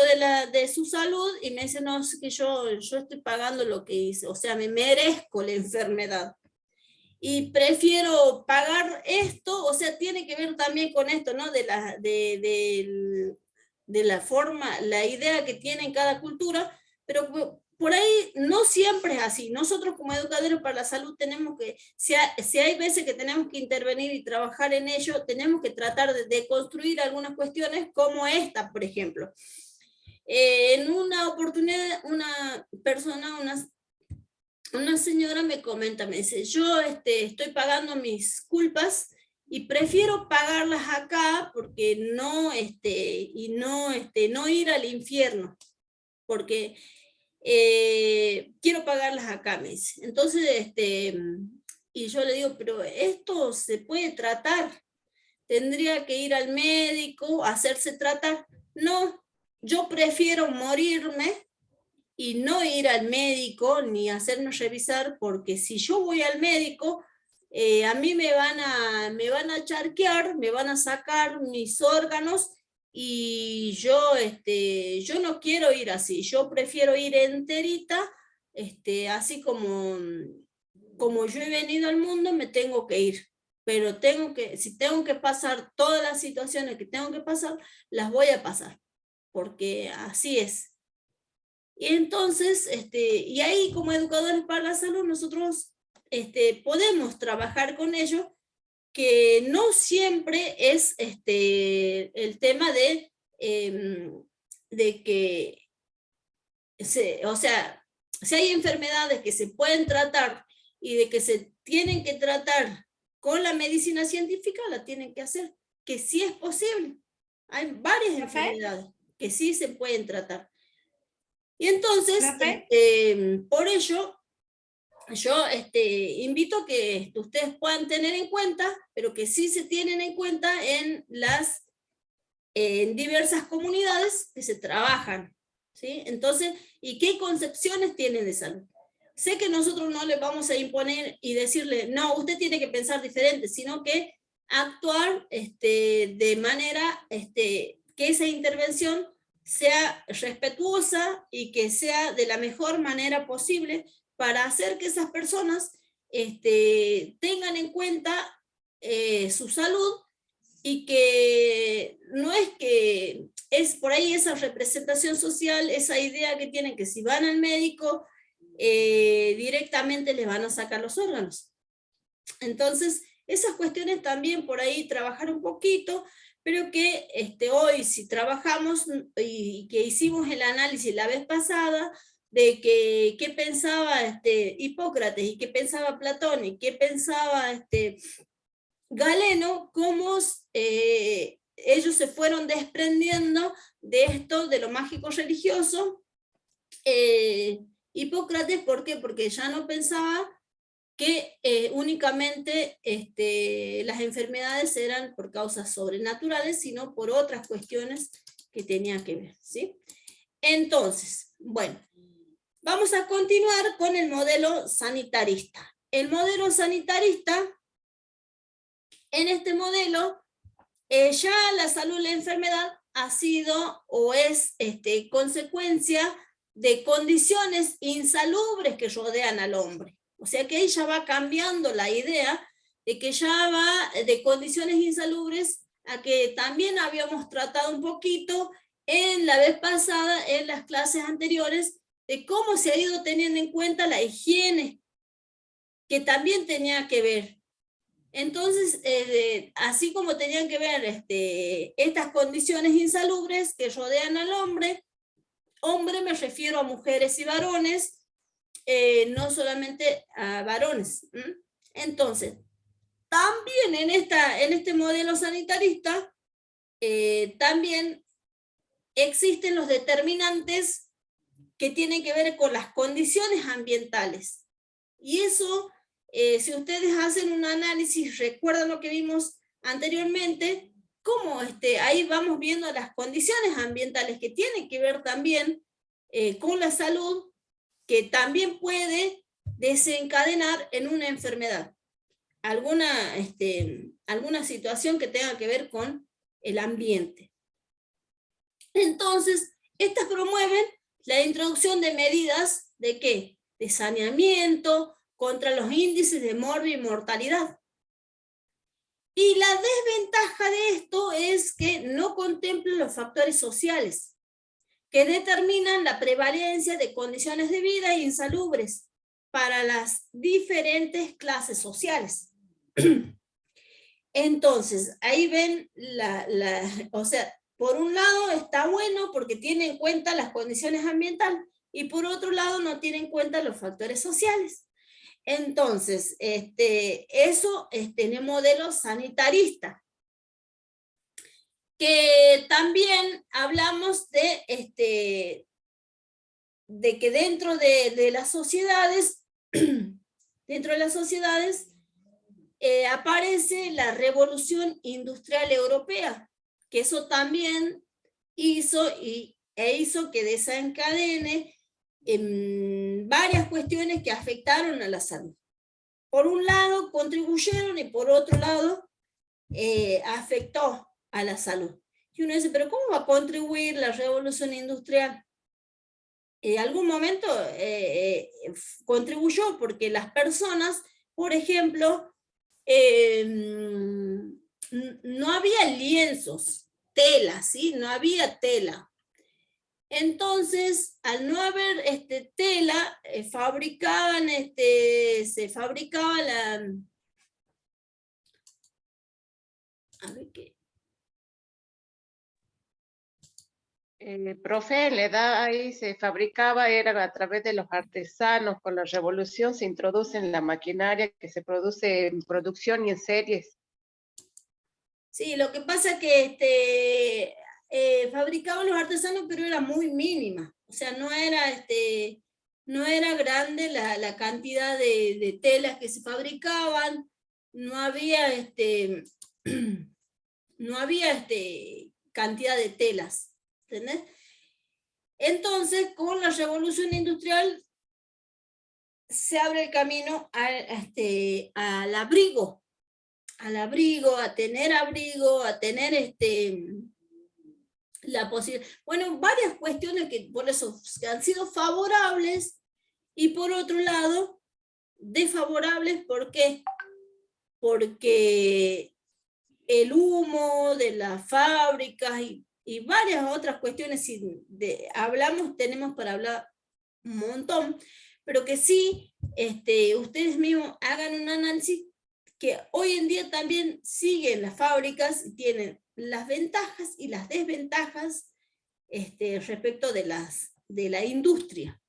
de su salud, y me dice, no, es que yo estoy pagando lo que hice, o sea, me merezco la enfermedad. Y prefiero pagar esto, o sea, tiene que ver también con esto, ¿no? De la forma, la idea que tiene en cada cultura, pero por ahí no siempre es así. Nosotros como educadores para la salud tenemos que, si hay veces que tenemos que intervenir y trabajar en ello, tenemos que tratar de construir algunas cuestiones como esta, por ejemplo. En una oportunidad, una señora me comenta, me dice, yo estoy pagando mis culpas y prefiero pagarlas acá porque no ir al infierno, porque quiero pagarlas acá, me dice. Entonces, y yo le digo, pero esto se puede tratar, tendría que ir al médico, hacerse tratar. No, yo prefiero morirme y no ir al médico ni hacernos revisar, porque si yo voy al médico, a mí me van a charquear, me van a sacar mis órganos, y yo no quiero ir así, yo prefiero ir enterita, así como yo he venido al mundo, me tengo que ir, pero si tengo que pasar todas las situaciones que tengo que pasar, las voy a pasar, porque así es. Y entonces, y ahí como educadores para la salud, nosotros podemos trabajar con ellos, que no siempre es el tema de que, o sea, si hay enfermedades que se pueden tratar y de que se tienen que tratar con la medicina científica, la tienen que hacer, que sí es posible. Hay varias enfermedades que sí se pueden tratar. Y entonces, por ello, yo invito a que ustedes puedan tener en cuenta, pero que sí se tienen en cuenta en las diversas comunidades que se trabajan, ¿sí? Entonces, ¿y qué concepciones tienen de salud? Sé que nosotros no les vamos a imponer y decirle, no, usted tiene que pensar diferente, sino que actuar de manera que esa intervención sea respetuosa y que sea de la mejor manera posible, para hacer que esas personas tengan en cuenta su salud, y que no es que es por ahí esa representación social, esa idea que tienen que si van al médico directamente les van a sacar los órganos. Entonces, esas cuestiones también por ahí trabajar un poquito, pero que hoy si trabajamos y que hicimos el análisis la vez pasada, de que qué pensaba Hipócrates y qué pensaba Platón y qué pensaba Galeno, cómo ellos se fueron desprendiendo de esto, de lo mágico religioso. Hipócrates, ¿por qué? Porque ya no pensaba que únicamente las enfermedades eran por causas sobrenaturales, sino por otras cuestiones que tenían que ver, ¿sí? Entonces, bueno, vamos a continuar con el modelo sanitarista. El modelo sanitarista, en este modelo, ya la salud y la enfermedad ha sido o es consecuencia de condiciones insalubres que rodean al hombre. O sea que ahí ya va cambiando la idea de que ya va de condiciones insalubres a que también habíamos tratado un poquito en la vez pasada, en las clases anteriores, de cómo se ha ido teniendo en cuenta la higiene, que también tenía que ver. Entonces, así como tenían que ver estas condiciones insalubres que rodean al hombre me refiero a mujeres y varones, no solamente a varones. Entonces, también en este modelo sanitarista, también existen los determinantes que tienen que ver con las condiciones ambientales. Y eso, si ustedes hacen un análisis, recuerdan lo que vimos anteriormente, cómo ahí vamos viendo las condiciones ambientales que tienen que ver también con la salud, que también puede desencadenar en una enfermedad, alguna situación que tenga que ver con el ambiente. Entonces, estas promueven la introducción de medidas ¿de qué? De saneamiento contra los índices de morbi y mortalidad. Y la desventaja de esto es que no contempla los factores sociales que determinan la prevalencia de condiciones de vida insalubres para las diferentes clases sociales. Entonces, ahí ven, o sea, por un lado está bueno porque tiene en cuenta las condiciones ambientales y por otro lado no tiene en cuenta los factores sociales. Entonces, eso en el modelo sanitarista. Que también hablamos de que dentro de las sociedades, aparece la Revolución Industrial Europea, que eso también hizo que desencadene varias cuestiones que afectaron a la salud. Por un lado contribuyeron y por otro lado afectó a la salud. Y uno dice, pero ¿cómo va a contribuir la revolución industrial? En algún momento contribuyó porque las personas, por ejemplo, no había lienzos, tela, ¿sí? No había tela. Entonces, al no haber tela, se fabricaba la... A ver qué... Profe, la edad ahí se fabricaba, era a través de los artesanos. Con la revolución se introduce en la maquinaria que se produce en producción y en series. Sí, lo que pasa es que fabricaban los artesanos, pero era muy mínima. O sea, no era grande la cantidad de telas que se fabricaban, no había cantidad de telas. ¿Entendés? Entonces, con la revolución industrial se abre el camino al abrigo, a tener abrigo, a tener la posibilidad. Bueno, varias cuestiones que por eso han sido favorables y por otro lado desfavorables. ¿Por qué? Porque el humo de las fábricas y varias otras cuestiones, si tenemos para hablar un montón, pero que sí, ustedes mismos hagan un análisis que hoy en día también siguen las fábricas y tienen las ventajas y las desventajas respecto de la industria.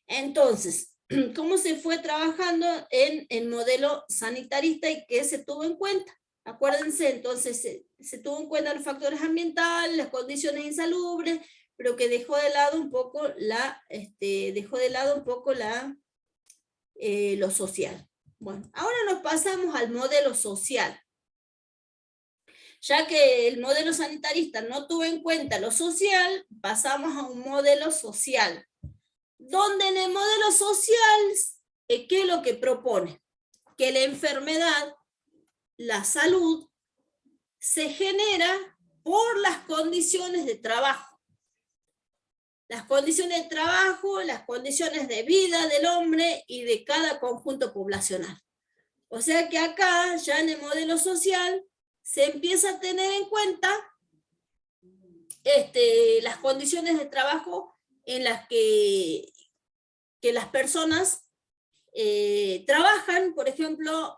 Entonces, ¿cómo se fue trabajando en el modelo sanitarista y qué se tuvo en cuenta? Acuérdense, entonces se tuvo en cuenta los factores ambientales, las condiciones insalubres, pero que dejó de lado un poco lo social. Bueno, ahora nos pasamos al modelo social. Ya que el modelo sanitarista no tuvo en cuenta lo social, pasamos a un modelo social. Donde en el modelo social, ¿qué es lo que propone? Que la enfermedad, la salud, se genera por las condiciones de trabajo. Las condiciones de trabajo, las condiciones de vida del hombre y de cada conjunto poblacional. O sea que acá, ya en el modelo social, se empieza a tener en cuenta las condiciones de trabajo en las que las personas trabajan. Por ejemplo,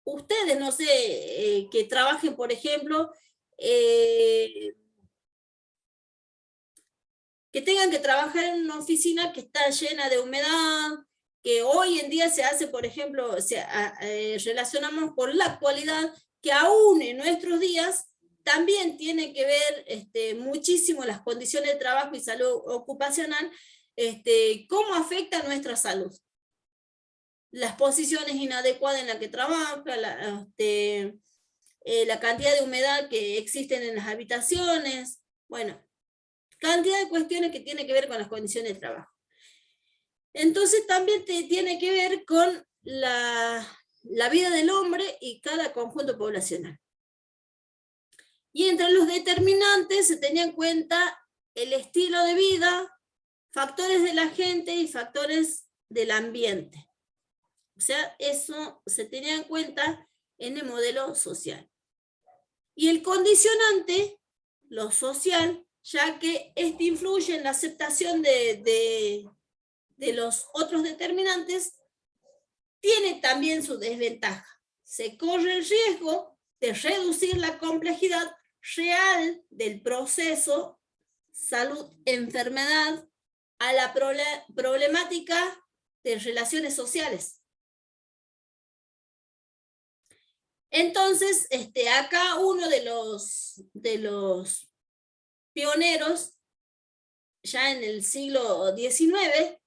ustedes, no sé, que trabajen, por ejemplo, que tengan que trabajar en una oficina que está llena de humedad, que hoy en día se hace, por ejemplo, relacionamos con la actualidad, que aún en nuestros días también tiene que ver muchísimo las condiciones de trabajo y salud ocupacional, cómo afecta nuestra salud. Las posiciones inadecuadas en las que trabaja, la cantidad de humedad que existen en las habitaciones, bueno, cantidad de cuestiones que tienen que ver con las condiciones de trabajo. Entonces también tiene que ver con la vida del hombre y cada conjunto poblacional. Y entre los determinantes se tenía en cuenta el estilo de vida, factores de la gente y factores del ambiente. O sea, eso se tenía en cuenta en el modelo social. Y el condicionante, lo social, ya que este influye en la aceptación de los otros determinantes, tiene también su desventaja. Se corre el riesgo de reducir la complejidad real del proceso salud-enfermedad a la problemática de relaciones sociales. Entonces, acá uno de los pioneros, ya en el siglo XIX,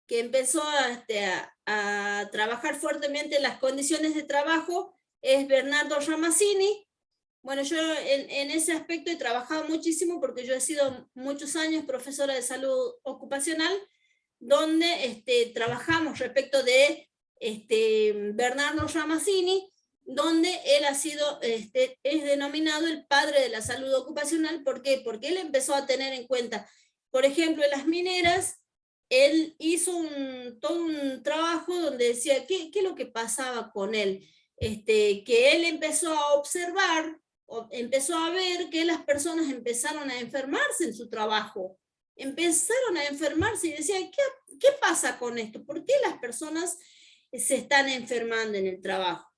que empezó a trabajar fuertemente en las condiciones de trabajo, es Bernardo Ramazzini. Bueno, yo en ese aspecto he trabajado muchísimo porque yo he sido muchos años profesora de salud ocupacional, donde trabajamos respecto de Bernardo Ramazzini, donde él ha sido, es denominado el padre de la salud ocupacional. ¿Por qué? Porque él empezó a tener en cuenta, por ejemplo, en las mineras, él hizo todo un trabajo donde decía qué es lo que pasaba con él, que él empezó a observar, empezó a ver que las personas empezaron a enfermarse en su trabajo, empezaron a enfermarse y decían, ¿qué pasa con esto? ¿Por qué las personas se están enfermando en el trabajo?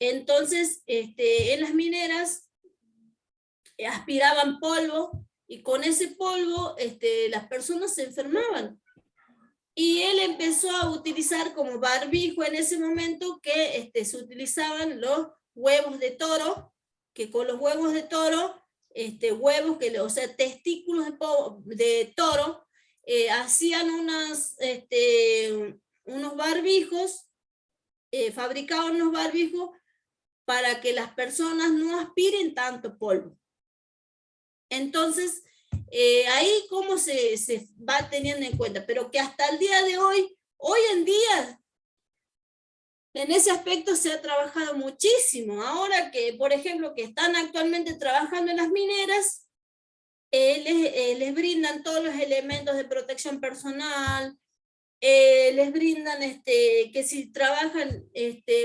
Entonces, en las mineras aspiraban polvo y con ese polvo las personas se enfermaban. Y él empezó a utilizar como barbijo en ese momento que se utilizaban los huevos de toro, que con los huevos de toro, huevos, o sea, testículos de toro, hacían unos barbijos, fabricaban unos barbijos para que las personas no aspiren tanto polvo. Entonces, ahí cómo se va teniendo en cuenta, pero que hasta el día de hoy en día, en ese aspecto se ha trabajado muchísimo. Ahora que, por ejemplo, que están actualmente trabajando en las mineras, les brindan todos los elementos de protección personal, les brindan que si trabajan,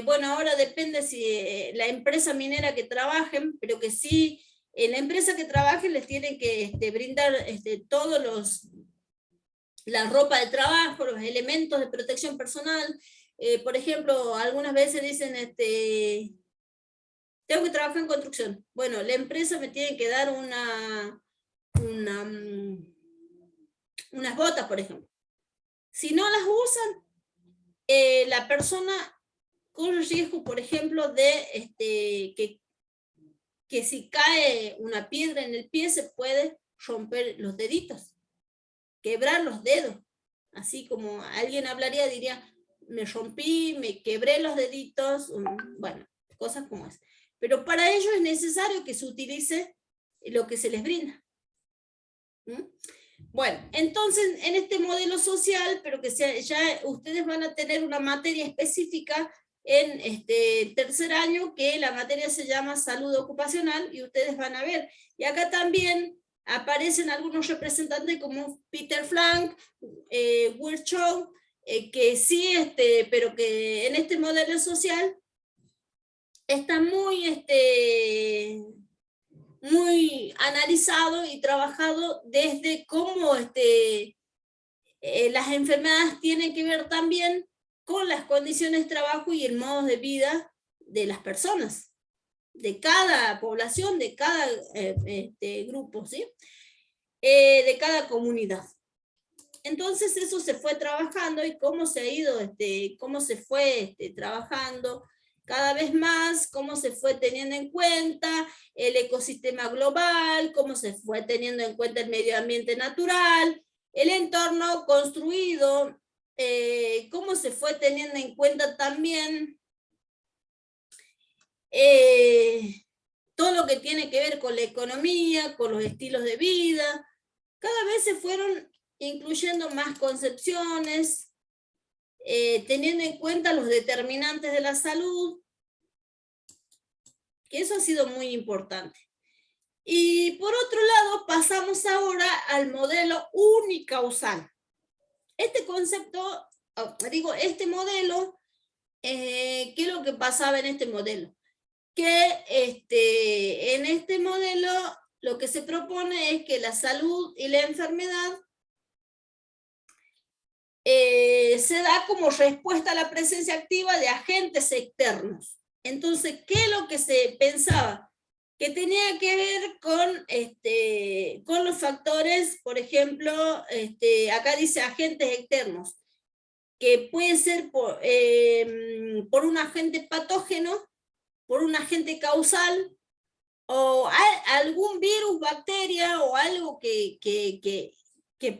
bueno, ahora depende si la empresa minera que trabajen, pero que sí, en la empresa que trabajen les tienen que brindar todos la ropa de trabajo, los elementos de protección personal. Por ejemplo, algunas veces dicen, tengo que trabajar en construcción. Bueno, la empresa me tiene que dar unas botas, por ejemplo. Si no las usan, la persona corre riesgo, por ejemplo, de que si cae una piedra en el pie se puede romper los deditos, quebrar los dedos. Así como alguien hablaría, diría, me rompí, me quebré los deditos, bueno, cosas como es. Pero para ello es necesario que se utilice lo que se les brinda. Bueno, entonces en este modelo social, pero que ya ustedes van a tener una materia específica en tercer año, que la materia se llama salud ocupacional, y ustedes van a ver. Y acá también aparecen algunos representantes como Peter Frank, Virchow, que sí, pero que en este modelo social está muy analizado y trabajado desde cómo las enfermedades tienen que ver también con las condiciones de trabajo y el modo de vida de las personas, de cada población, de cada grupo, ¿sí? De cada comunidad. Entonces eso se fue trabajando y cómo se ha ido, cómo se fue trabajando cada vez más, cómo se fue teniendo en cuenta el ecosistema global, cómo se fue teniendo en cuenta el medio ambiente natural, el entorno construido, cómo se fue teniendo en cuenta también todo lo que tiene que ver con la economía, con los estilos de vida. Cada vez se fueron incluyendo más concepciones, teniendo en cuenta los determinantes de la salud, que eso ha sido muy importante. Y por otro lado, pasamos ahora al modelo unicausal. Este concepto, este modelo, ¿qué es lo que pasaba en este modelo? Que en este modelo lo que se propone es que la salud y la enfermedad se da como respuesta a la presencia activa de agentes externos. Entonces, ¿qué es lo que se pensaba? Que tenía que ver con los factores, por ejemplo, acá dice agentes externos, que puede ser por un agente patógeno, por un agente causal, o algún virus, bacteria, o algo que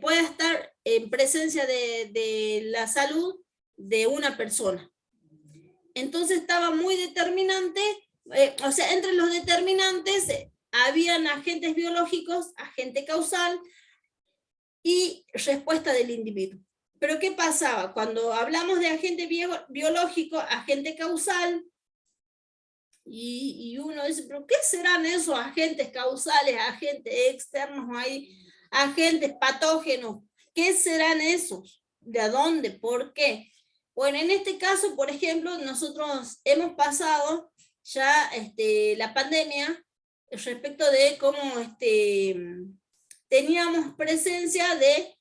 pueda estar en presencia de la salud de una persona. Entonces estaba muy determinante, o sea, entre los determinantes habían agentes biológicos, agente causal y respuesta del individuo. Pero ¿qué pasaba? Cuando hablamos de agente biológico, agente causal, y uno dice, ¿pero qué serán esos agentes causales, agentes externos, hay agentes patógenos? ¿Qué serán esos? ¿De dónde? ¿Por qué? Bueno, en este caso, por ejemplo, nosotros hemos pasado ya la pandemia respecto de cómo teníamos presencia de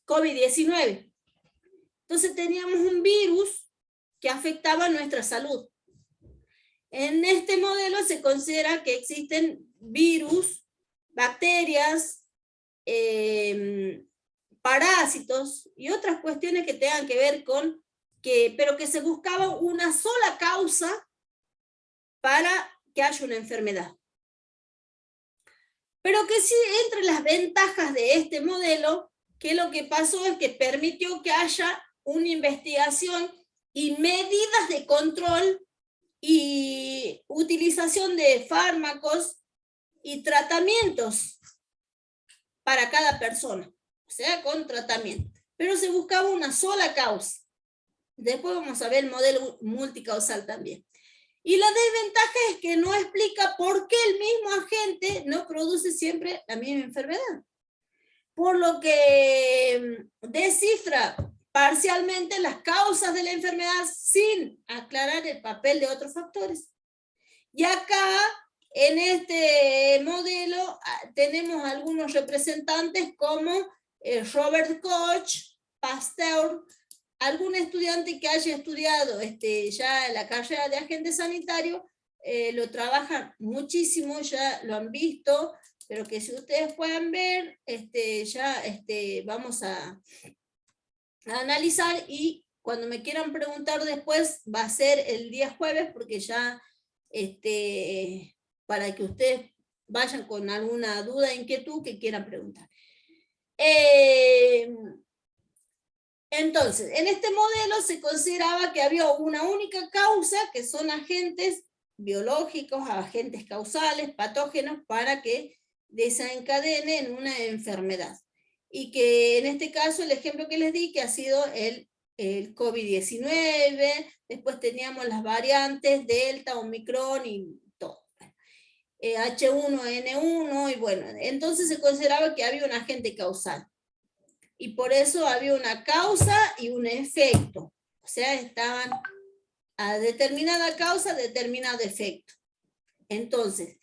COVID-19. Entonces teníamos un virus que afectaba nuestra salud. En este modelo se considera que existen virus, bacterias, parásitos y otras cuestiones que tengan que ver con pero que se buscaba una sola causa para que haya una enfermedad. Pero que sí, entre las ventajas de este modelo, que lo que pasó es que permitió que haya una investigación y medidas de control y utilización de fármacos y tratamientos para cada persona, o sea, con tratamiento. Pero se buscaba una sola causa. Después vamos a ver el modelo multicausal también. Y la desventaja es que no explica por qué el mismo agente no produce siempre la misma enfermedad. Por lo que descifra parcialmente las causas de la enfermedad sin aclarar el papel de otros factores. Y acá, en este modelo, tenemos algunos representantes como Robert Koch, Pasteur, algún estudiante que haya estudiado ya la carrera de agente sanitario, lo trabajan muchísimo, ya lo han visto, pero que si ustedes puedan ver, vamos a analizar, y cuando me quieran preguntar después va a ser el día jueves, porque ya para que ustedes vayan con alguna duda, inquietud que quieran preguntar. Entonces, en este modelo se consideraba que había una única causa, que son agentes biológicos, agentes causales, patógenos, para que desencadenen una enfermedad. Y que en este caso, el ejemplo que les di, que ha sido el COVID-19, después teníamos las variantes Delta, Omicron y todo. H1N1, y bueno, entonces se consideraba que había un agente causal. Y por eso había una causa y un efecto. O sea, estaban a determinada causa, determinado efecto. Entonces,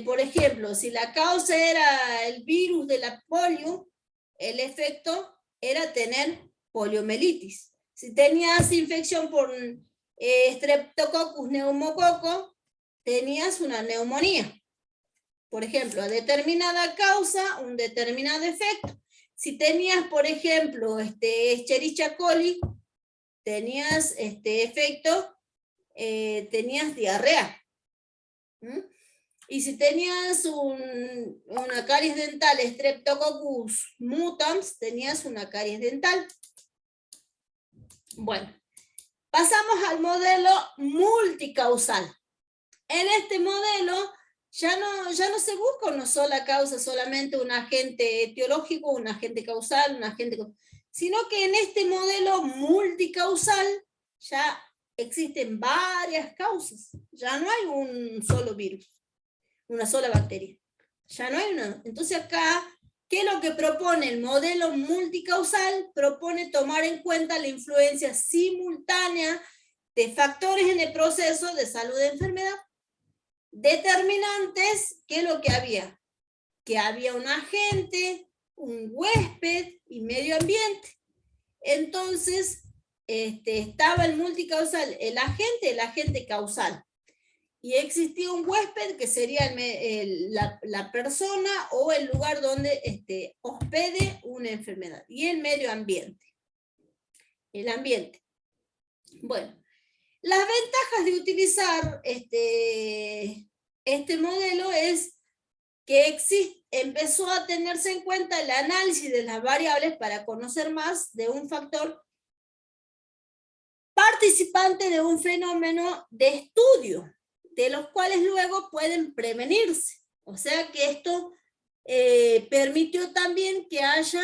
por ejemplo, si la causa era el virus de la polio, el efecto era tener poliomielitis. Si tenías infección por Streptococcus pneumococo, tenías una neumonía. Por ejemplo, a determinada causa, un determinado efecto. Si tenías, por ejemplo, Escherichia coli, tenías efecto, tenías diarrea. Y si tenías una caries dental, Streptococcus mutans, tenías una caries dental. Bueno, pasamos al modelo multicausal. En este modelo ya no se busca una sola causa, solamente un agente etiológico, un agente causal, sino que en este modelo multicausal ya existen varias causas. Ya no hay un solo virus, una sola bacteria. Ya no hay una. Entonces acá, ¿qué es lo que propone el modelo multicausal? Propone tomar en cuenta la influencia simultánea de factores en el proceso de salud de enfermedad. Determinantes, ¿qué es lo que había? Que había un agente, un huésped y medio ambiente. Entonces, estaba el multicausal, el agente causal. Y existía un huésped que sería la persona o el lugar donde hospede una enfermedad. Y el medio ambiente. El ambiente. Bueno, las ventajas de utilizar este modelo es que empezó a tenerse en cuenta el análisis de las variables para conocer más de un factor participante de un fenómeno de estudio, de los cuales luego pueden prevenirse. O sea que esto permitió también que haya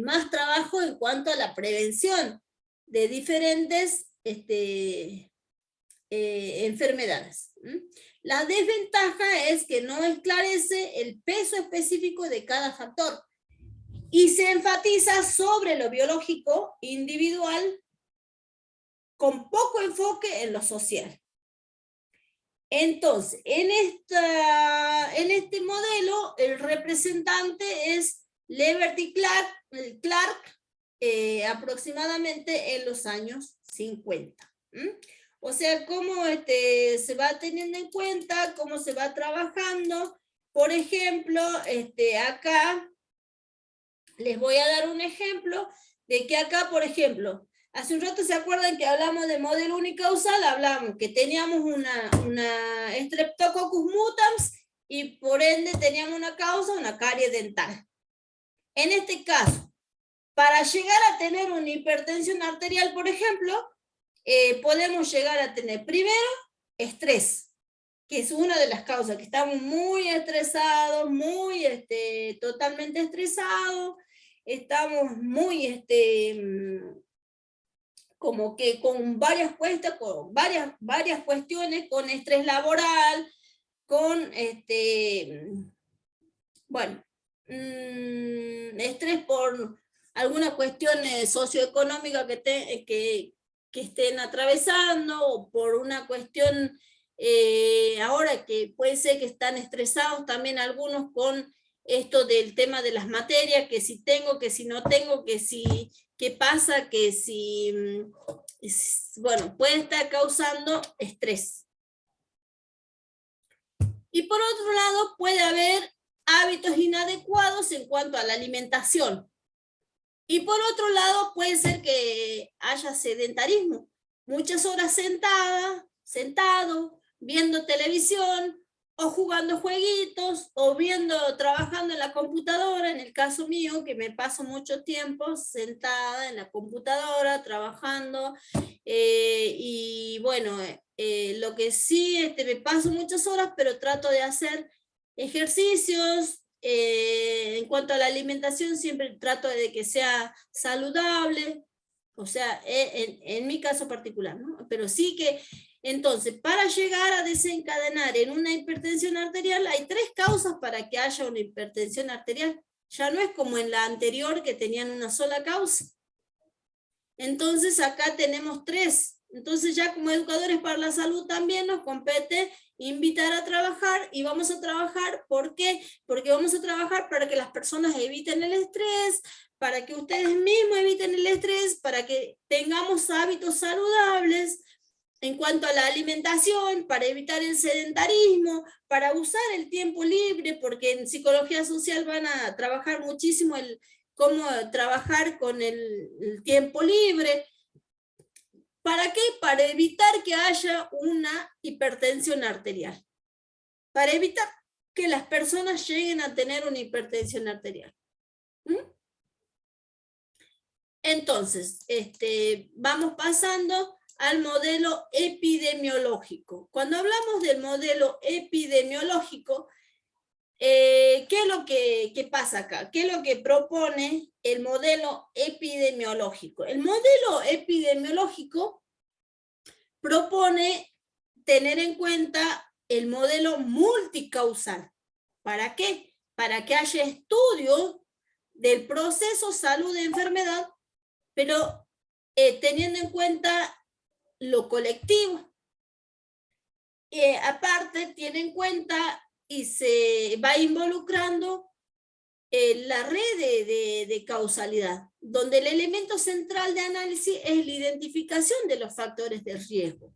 más trabajo en cuanto a la prevención de diferentes enfermedades. La desventaja es que no esclarece el peso específico de cada factor y se enfatiza sobre lo biológico individual con poco enfoque en lo social. Entonces, en este modelo, el representante es Leverty Clark, aproximadamente en los años 50. O sea, cómo se va teniendo en cuenta, cómo se va trabajando. Por ejemplo, acá les voy a dar un ejemplo de que acá, por ejemplo, hace un rato se acuerdan que hablamos de modelo unicausal, hablamos que teníamos una Streptococcus mutans y por ende teníamos una causa, una carie dental. En este caso, para llegar a tener una hipertensión arterial, por ejemplo, podemos llegar a tener primero estrés, que es una de las causas, que estamos muy estresados, totalmente estresados, estamos muy como que con varias cuestiones, con estrés laboral, con estrés por alguna cuestión socioeconómica que estén atravesando, o por una cuestión ahora que puede ser que están estresados también algunos con esto del tema de las materias, que si tengo, que si no tengo, que si, qué pasa, que si, bueno, puede estar causando estrés. Y por otro lado, puede haber hábitos inadecuados en cuanto a la alimentación. Y por otro lado, puede ser que haya sedentarismo. Muchas horas sentado, viendo televisión, o jugando jueguitos, o trabajando en la computadora. En el caso mío, que me paso mucho tiempo sentada en la computadora, trabajando, y bueno, lo que sí, me paso muchas horas, pero trato de hacer ejercicios. En cuanto a la alimentación, siempre trato de que sea saludable, o sea, en mi caso particular, ¿no? Pero sí que, entonces, para llegar a desencadenar en una hipertensión arterial, hay 3 causas para que haya una hipertensión arterial. Ya no es como en la anterior, que tenían una sola causa. Entonces, acá tenemos 3. Entonces, ya como educadores para la salud también nos compete invitar a trabajar, y vamos a trabajar, ¿por qué? Porque vamos a trabajar para que las personas eviten el estrés, para que ustedes mismos eviten el estrés, para que tengamos hábitos saludables en cuanto a la alimentación, para evitar el sedentarismo, para usar el tiempo libre, porque en psicología social van a trabajar muchísimo cómo trabajar con el tiempo libre. ¿Para qué? Para evitar que haya una hipertensión arterial. Para evitar que las personas lleguen a tener una hipertensión arterial. Entonces, vamos pasando al modelo epidemiológico. Cuando hablamos del modelo epidemiológico, ¿qué es lo que pasa acá? ¿Qué es lo que propone el modelo epidemiológico? El modelo epidemiológico propone tener en cuenta el modelo multicausal. ¿Para qué? Para que haya estudio del proceso salud-enfermedad, pero teniendo en cuenta lo colectivo. Aparte, tiene en cuenta y se va involucrando la red de causalidad, donde el elemento central de análisis es la identificación de los factores de riesgo.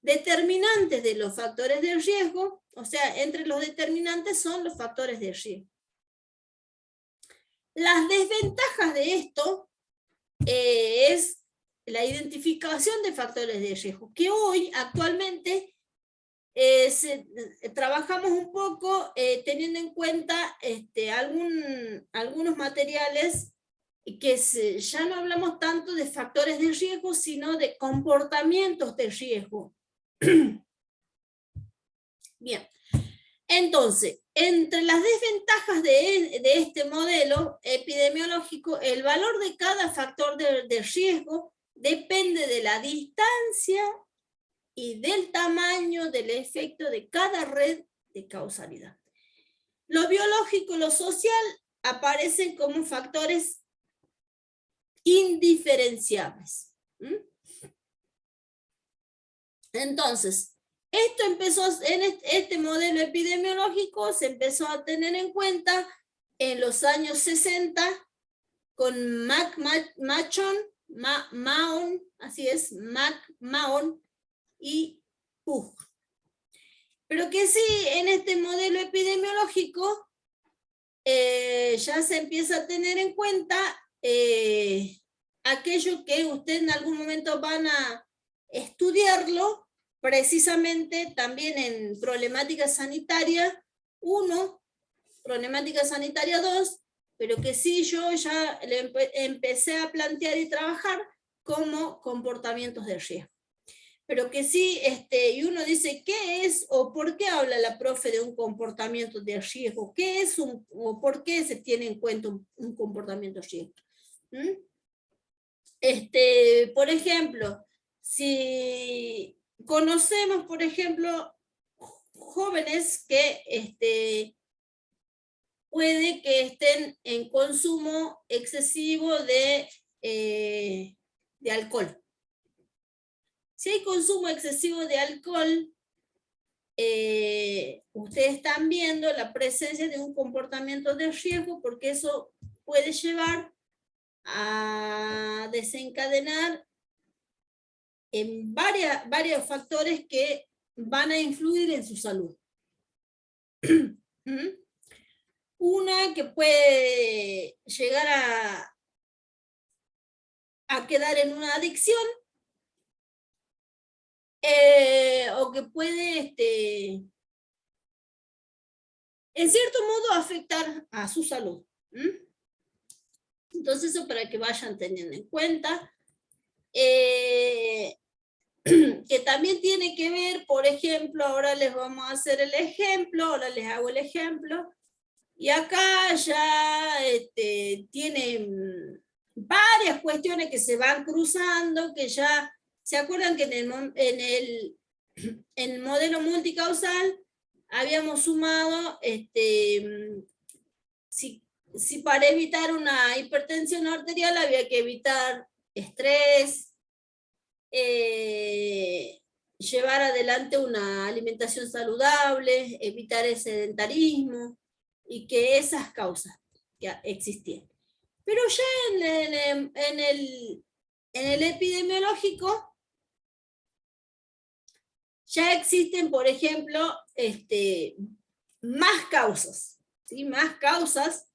Determinantes de los factores de riesgo, o sea, entre los determinantes son los factores de riesgo. Las desventajas de esto es la identificación de factores de riesgo, que hoy actualmente trabajamos un poco teniendo en cuenta algunos materiales que ya no hablamos tanto de factores de riesgo, sino de comportamientos de riesgo. Bien, entonces, entre las desventajas de este modelo epidemiológico, el valor de cada factor de riesgo depende de la distancia y del tamaño del efecto de cada red de causalidad. Lo biológico y lo social aparecen como factores indiferenciables. Entonces, esto empezó en este modelo epidemiológico, se empezó a tener en cuenta en los años 60 con Mahon, así es, Mahon y Pugh. Pero que sí, en este modelo epidemiológico ya se empieza a tener en cuenta aquello que ustedes en algún momento van a estudiarlo, precisamente también en problemática sanitaria 1, problemática sanitaria 2, pero que sí yo ya le empecé a plantear y trabajar como comportamientos de riesgo. Pero que sí, y uno dice, ¿qué es o por qué habla la profe de un comportamiento de riesgo? ¿Qué es o por qué se tiene en cuenta un comportamiento de riesgo? Por ejemplo, si conocemos, por ejemplo, jóvenes que puede que estén en consumo excesivo de alcohol. Si hay consumo excesivo de alcohol, ustedes están viendo la presencia de un comportamiento de riesgo, porque eso puede llevar a desencadenar en varios factores que van a influir en su salud. Una que puede llegar a quedar en una adicción, o que puede, en cierto modo, afectar a su salud. Entonces, eso para que vayan teniendo en cuenta. Que también tiene que ver, por ejemplo, ahora les vamos a hacer el ejemplo, ahora les hago el ejemplo, y acá ya tienen varias cuestiones que se van cruzando, que ya, ¿se acuerdan que en el modelo multicausal habíamos sumado, si para evitar una hipertensión arterial había que evitar estrés, llevar adelante una alimentación saludable, evitar el sedentarismo, y que esas causas ya existían. Pero ya en el epidemiológico ya existen, por ejemplo, más causas, ¿sí? Más causas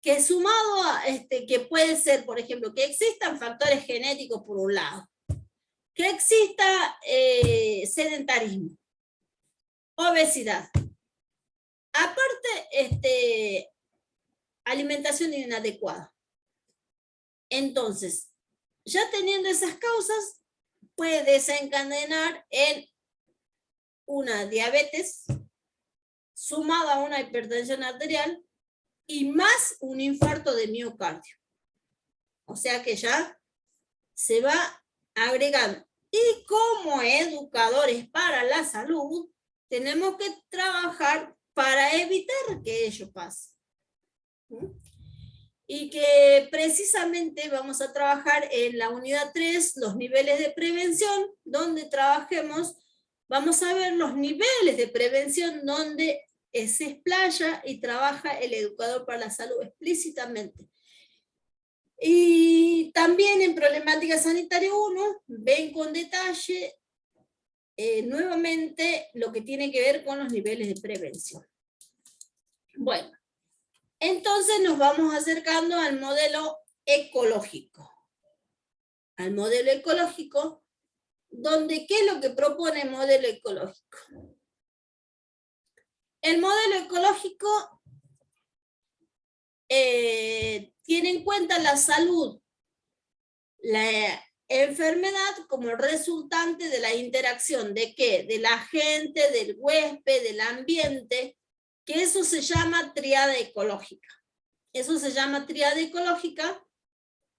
que sumado a, que puede ser, por ejemplo, que existan factores genéticos por un lado, que exista sedentarismo, obesidad, aparte alimentación inadecuada. Entonces, ya teniendo esas causas, puede desencadenar en una diabetes sumada a una hipertensión arterial y más un infarto de miocardio. O sea que ya se va agregando Y como educadores para la salud, tenemos que trabajar para evitar que ello pase. Y que precisamente vamos a trabajar en la unidad 3, los niveles de prevención, donde trabajemos, vamos a ver los niveles de prevención donde se explaya y trabaja el educador para la salud explícitamente. Y también en Problemática Sanitaria 1, ven con detalle nuevamente lo que tiene que ver con los niveles de prevención. Bueno, entonces nos vamos acercando al modelo ecológico. Al modelo ecológico, donde ¿qué es lo que propone el modelo ecológico? El modelo ecológico tiene en cuenta la salud, la enfermedad como resultante de la interacción de ¿qué? De la gente, del huésped, del ambiente, que eso se llama tríada ecológica. Eso se llama tríada ecológica,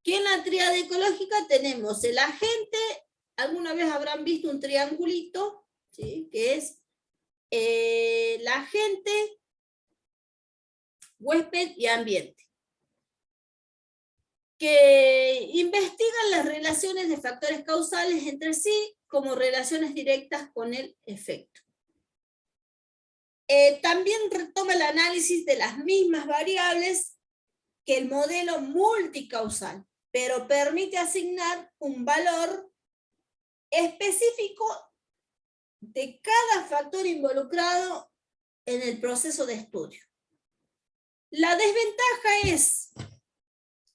que en la tríada ecológica tenemos el agente, alguna vez habrán visto un triangulito, ¿sí? Que es la gente, huésped y ambiente, que investigan las relaciones de factores causales entre sí como relaciones directas con el efecto. También retoma el análisis de las mismas variables que el modelo multicausal, pero permite asignar un valor específico de cada factor involucrado en el proceso de estudio. La desventaja es,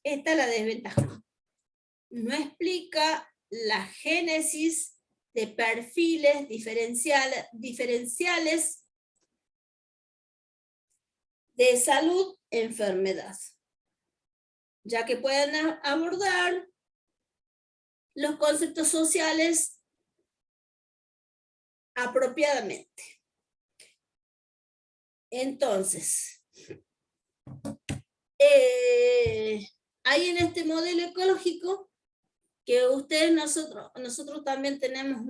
esta es la desventaja, no explica la génesis de perfiles diferenciales de salud-enfermedad, ya que pueden abordar los conceptos sociales apropiadamente. Entonces, hay en este modelo ecológico que nosotros también tenemos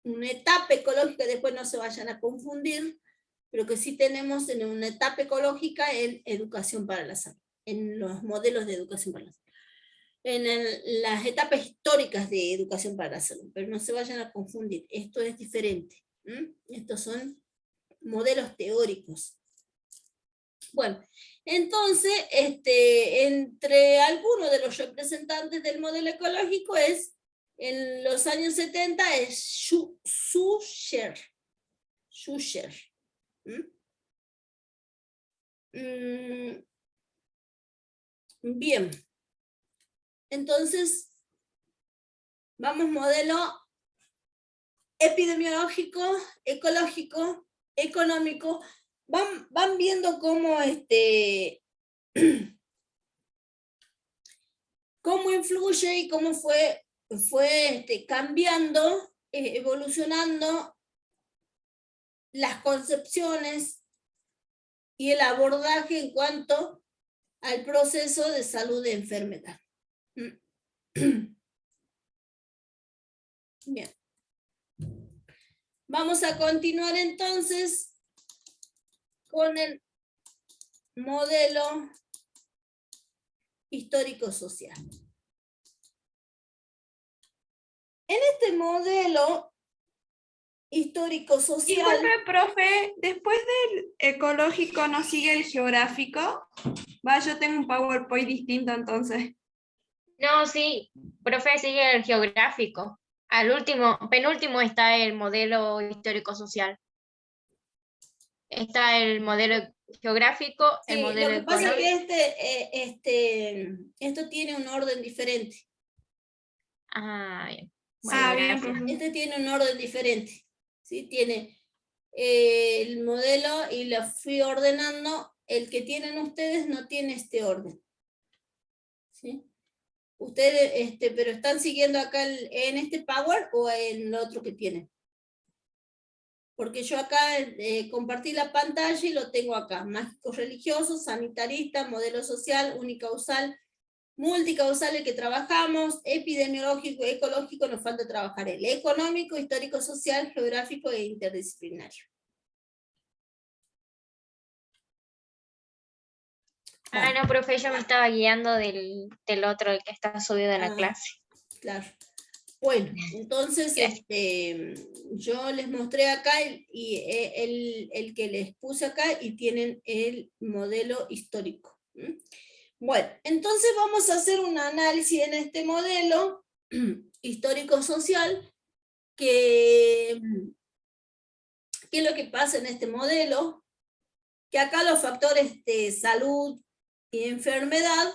una etapa ecológica, después no se vayan a confundir, pero que sí tenemos en una etapa ecológica en educación para la salud, en los modelos de educación para la salud, en las etapas históricas de educación para la salud, pero no se vayan a confundir, esto es diferente. Estos son modelos teóricos. Bueno, entonces, entre algunos de los representantes del modelo ecológico en los años 70 es Schuster. Bien. Entonces, vamos modelo epidemiológico, ecológico, económico. Van viendo cómo cómo influye y cómo fue cambiando, evolucionando las concepciones y el abordaje en cuanto al proceso de salud de enfermedad. Bien. Vamos a continuar entonces con el modelo histórico-social. En este modelo histórico-social... Disculpe, profe, después del ecológico ¿no sigue el geográfico? Yo tengo un PowerPoint distinto entonces. No, sí, profe, sigue el geográfico. Al último, penúltimo está el modelo histórico-social. Está el modelo geográfico, sí, el modelo lo que pasa económico. es que esto tiene un orden diferente. Ah, bien. Bueno, Bien, gracias. profe. Este tiene un orden diferente. ¿Sí? Tiene el modelo y lo fui ordenando. El que tienen ustedes no tiene este orden. ¿Sí? Ustedes, pero están siguiendo acá en este Power o en el otro que tienen. Porque yo acá compartí la pantalla y lo tengo acá. Mágico religioso, sanitarista, modelo social, unicausal, multicausales que trabajamos, epidemiológico, ecológico, nos falta trabajar el económico, histórico, social, geográfico e interdisciplinario. Ah, no, profe, yo me estaba guiando del otro, el que está subido en la clase. Claro. Bueno, entonces yo les mostré acá el que les puse acá y tienen el modelo histórico. Bueno, entonces vamos a hacer un análisis en este modelo histórico-social, ¿qué es lo que pasa en este modelo? Que acá los factores de salud y enfermedad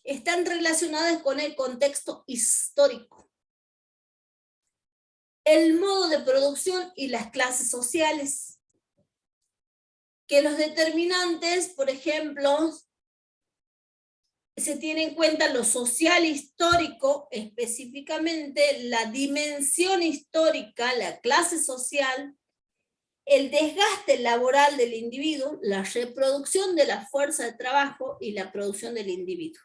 están relacionados con el contexto histórico, el modo de producción y las clases sociales. Que los determinantes, por ejemplo, se tiene en cuenta lo social histórico, específicamente la dimensión histórica, la clase social, el desgaste laboral del individuo, la reproducción de la fuerza de trabajo y la producción del individuo.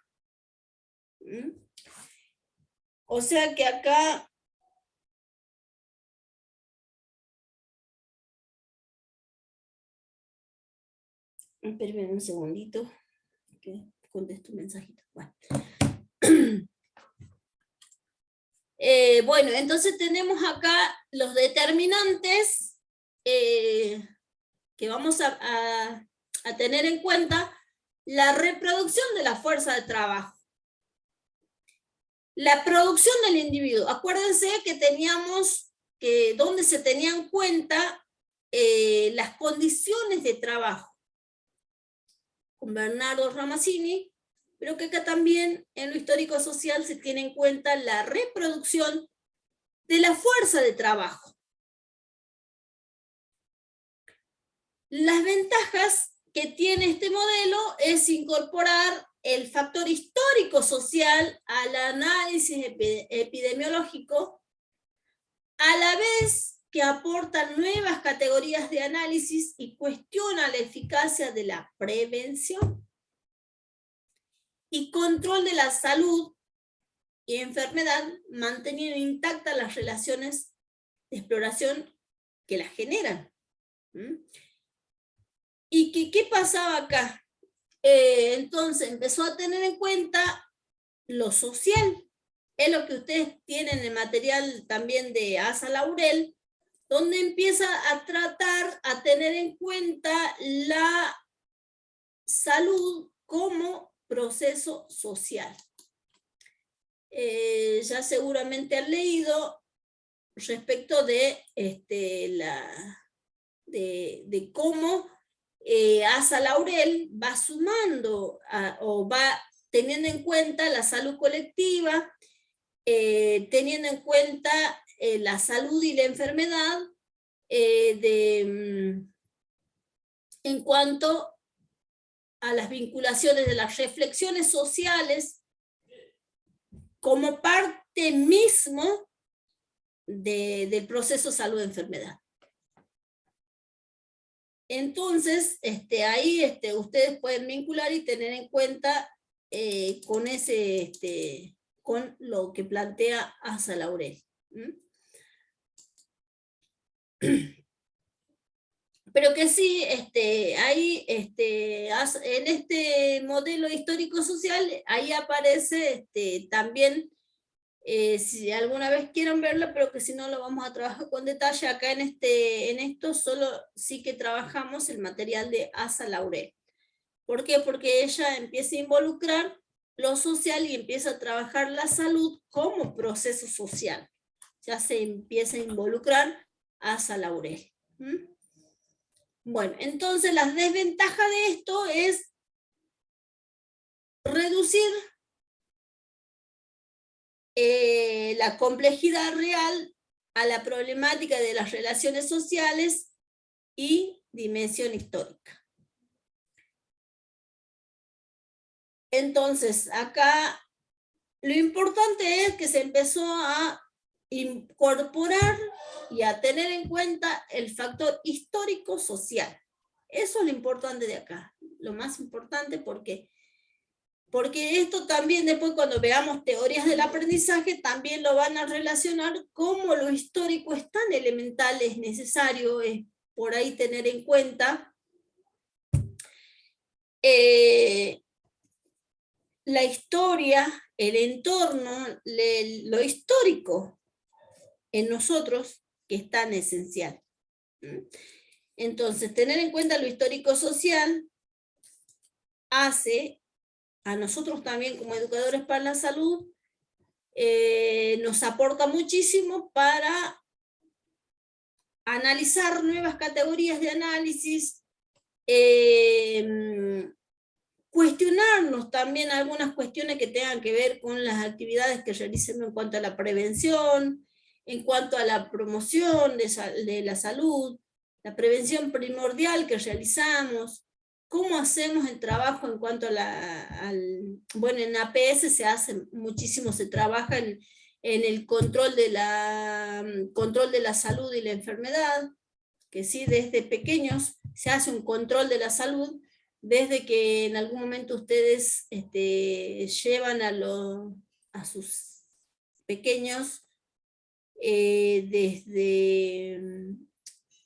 O sea que acá espérenme un segundito que contesto un mensajito. Bueno. Bueno, entonces tenemos acá los determinantes que vamos a tener en cuenta: la reproducción de la fuerza de trabajo, la producción del individuo. Acuérdense que teníamos que donde se tenían en cuenta las condiciones de trabajo con Bernardo Ramazzini, pero que acá también en lo histórico social se tiene en cuenta la reproducción de la fuerza de trabajo. Las ventajas que tiene este modelo es incorporar el factor histórico-social al análisis epidemiológico, a la vez que aporta nuevas categorías de análisis y cuestiona la eficacia de la prevención y control de la salud y enfermedad, manteniendo intactas las relaciones de exploración que las generan. ¿Y qué pasaba acá? Entonces empezó a tener en cuenta lo social. Es lo que ustedes tienen en el material también de Asa Laurel, donde empieza a tratar, a tener en cuenta la salud como proceso social. Ya seguramente han leído respecto de, de cómo Asa Laurel va sumando o va teniendo en cuenta la salud colectiva, teniendo en cuenta la salud y la enfermedad en cuanto a las vinculaciones de las reflexiones sociales como parte mismo del proceso salud-enfermedad. Entonces, ahí ustedes pueden vincular y tener en cuenta con con lo que plantea Asa Laurel. Pero que sí, ahí, en este modelo histórico-social, ahí aparece también, si alguna vez quieren verlo, pero que si no lo vamos a trabajar con detalle, acá en esto solo sí que trabajamos el material de Asa Laurel. ¿Por qué? Porque ella empieza a involucrar lo social y empieza a trabajar la salud como proceso social. Ya se empieza a involucrar Asa Laurel. Bueno, entonces las desventajas de esto es reducir la complejidad real a la problemática de las relaciones sociales y dimensión histórica. Entonces, acá lo importante es que se empezó a incorporar y a tener en cuenta el factor histórico-social. Eso es lo importante de acá, lo más importante, porque porque esto también después cuando veamos teorías del aprendizaje también lo van a relacionar como lo histórico es tan elemental, es necesario por ahí tener en cuenta la historia, el entorno, lo histórico en nosotros, que es tan esencial. Entonces, tener en cuenta lo histórico-social hace a nosotros también como educadores para la salud, nos aporta muchísimo para analizar nuevas categorías de análisis, cuestionarnos también algunas cuestiones que tengan que ver con las actividades que realicemos en cuanto a la prevención, en cuanto a la promoción de la salud, la prevención primordial que realizamos, cómo hacemos el trabajo en cuanto a bueno, en APS se hace muchísimo, se trabaja en el control de la salud y la enfermedad, que sí, desde pequeños se hace un control de la salud, desde que en algún momento ustedes llevan a sus pequeños desde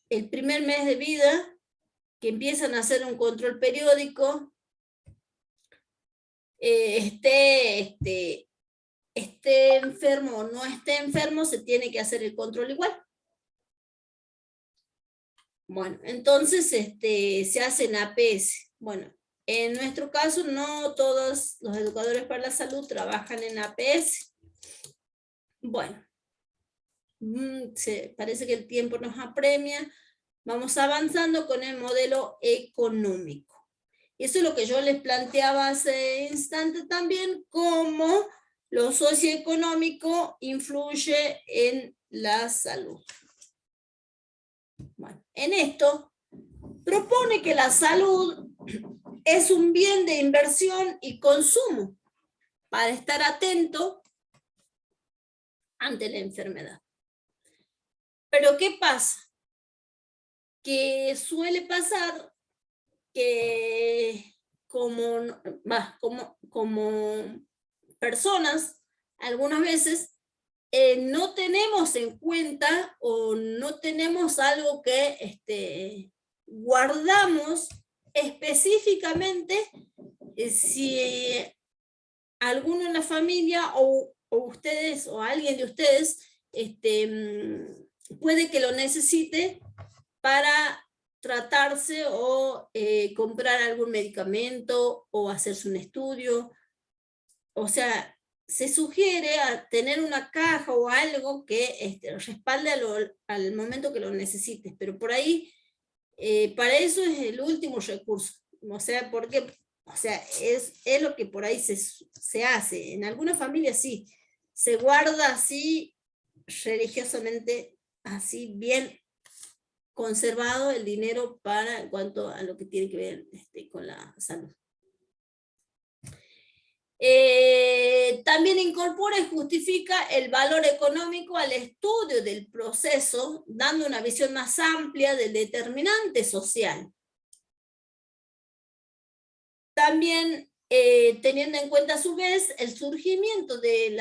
el primer mes de vida, que empiezan a hacer un control periódico, esté enfermo o no esté enfermo, se tiene que hacer el control igual. Bueno, entonces se hace en APS. Bueno, en nuestro caso no todos los educadores para la salud trabajan en APS. Bueno, parece que el tiempo nos apremia. Vamos avanzando con el modelo económico. Eso es lo que yo les planteaba hace instante también, cómo lo socioeconómico influye en la salud. Bueno, en esto propone que la salud es un bien de inversión y consumo para estar atento ante la enfermedad. Pero ¿qué pasa? Que suele pasar que como personas, algunas veces, no tenemos en cuenta o no tenemos algo que guardamos específicamente si alguno en la familia o ustedes o alguien de ustedes puede que lo necesite para tratarse o comprar algún medicamento o hacerse un estudio. O sea, se sugiere a tener una caja o algo que respalde al momento que lo necesites, pero por ahí, para eso es el último recurso. O sea, porque es lo que por ahí se hace. En algunas familias sí, se guarda así religiosamente, así bien conservado el dinero para en cuanto a lo que tiene que ver con la salud. También incorpora y justifica el valor económico al estudio del proceso, dando una visión más amplia del determinante social. También teniendo en cuenta a su vez el surgimiento de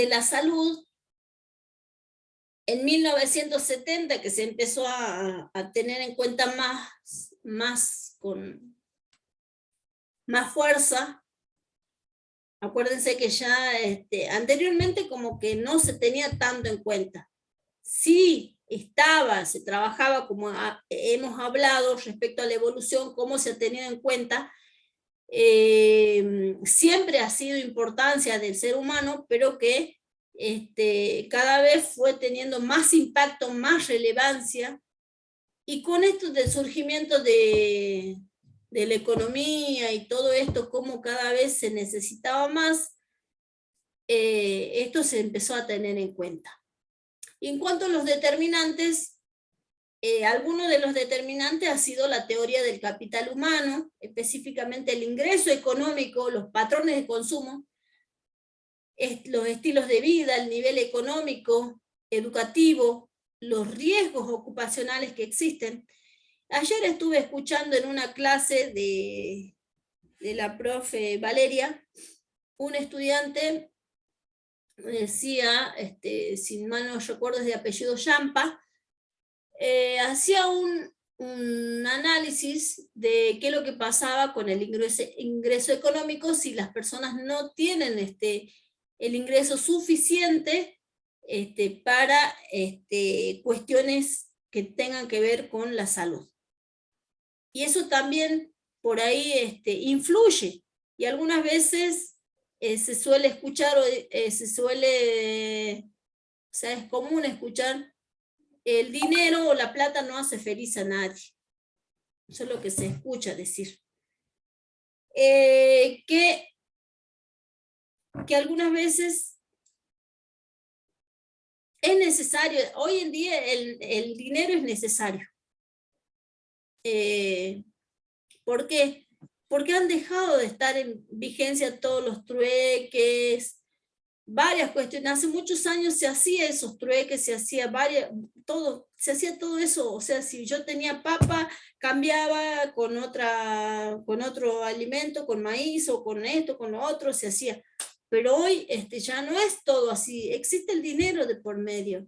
la salud en 1970, que se empezó a tener en cuenta con más fuerza. Acuérdense que ya anteriormente como que no se tenía tanto en cuenta. Sí se trabajaba, como hemos hablado respecto a la evolución, cómo se ha tenido en cuenta. Siempre ha sido importancia del ser humano, pero que cada vez fue teniendo más impacto, más relevancia, y con esto del surgimiento de la economía y todo esto, como cada vez se necesitaba más, esto se empezó a tener en cuenta. Y en cuanto a los determinantes, alguno de los determinantes ha sido la teoría del capital humano, específicamente el ingreso económico, los patrones de consumo, los estilos de vida, el nivel económico, educativo, los riesgos ocupacionales que existen, Ayer estuve escuchando en una clase de la profe Valeria, un estudiante decía, si mal no recuerdo es de apellido Yampa, hacía un análisis de qué es lo que pasaba con el ingreso económico si las personas no tienen el ingreso suficiente para cuestiones que tengan que ver con la salud. Y eso también por ahí influye, y algunas veces se suele escuchar, o sea, es común escuchar, el dinero o la plata no hace feliz a nadie. Eso es lo que se escucha decir. Que algunas veces es necesario, hoy en día el dinero es necesario. ¿Por qué? Porque han dejado de estar en vigencia todos los trueques, varias cuestiones. Hace muchos años se hacía esos trueques, se hacía todo eso. O sea, si yo tenía papa, cambiaba con otro alimento, con maíz o con esto, con lo otro, se hacía. Pero hoy ya no es todo así, existe el dinero de por medio.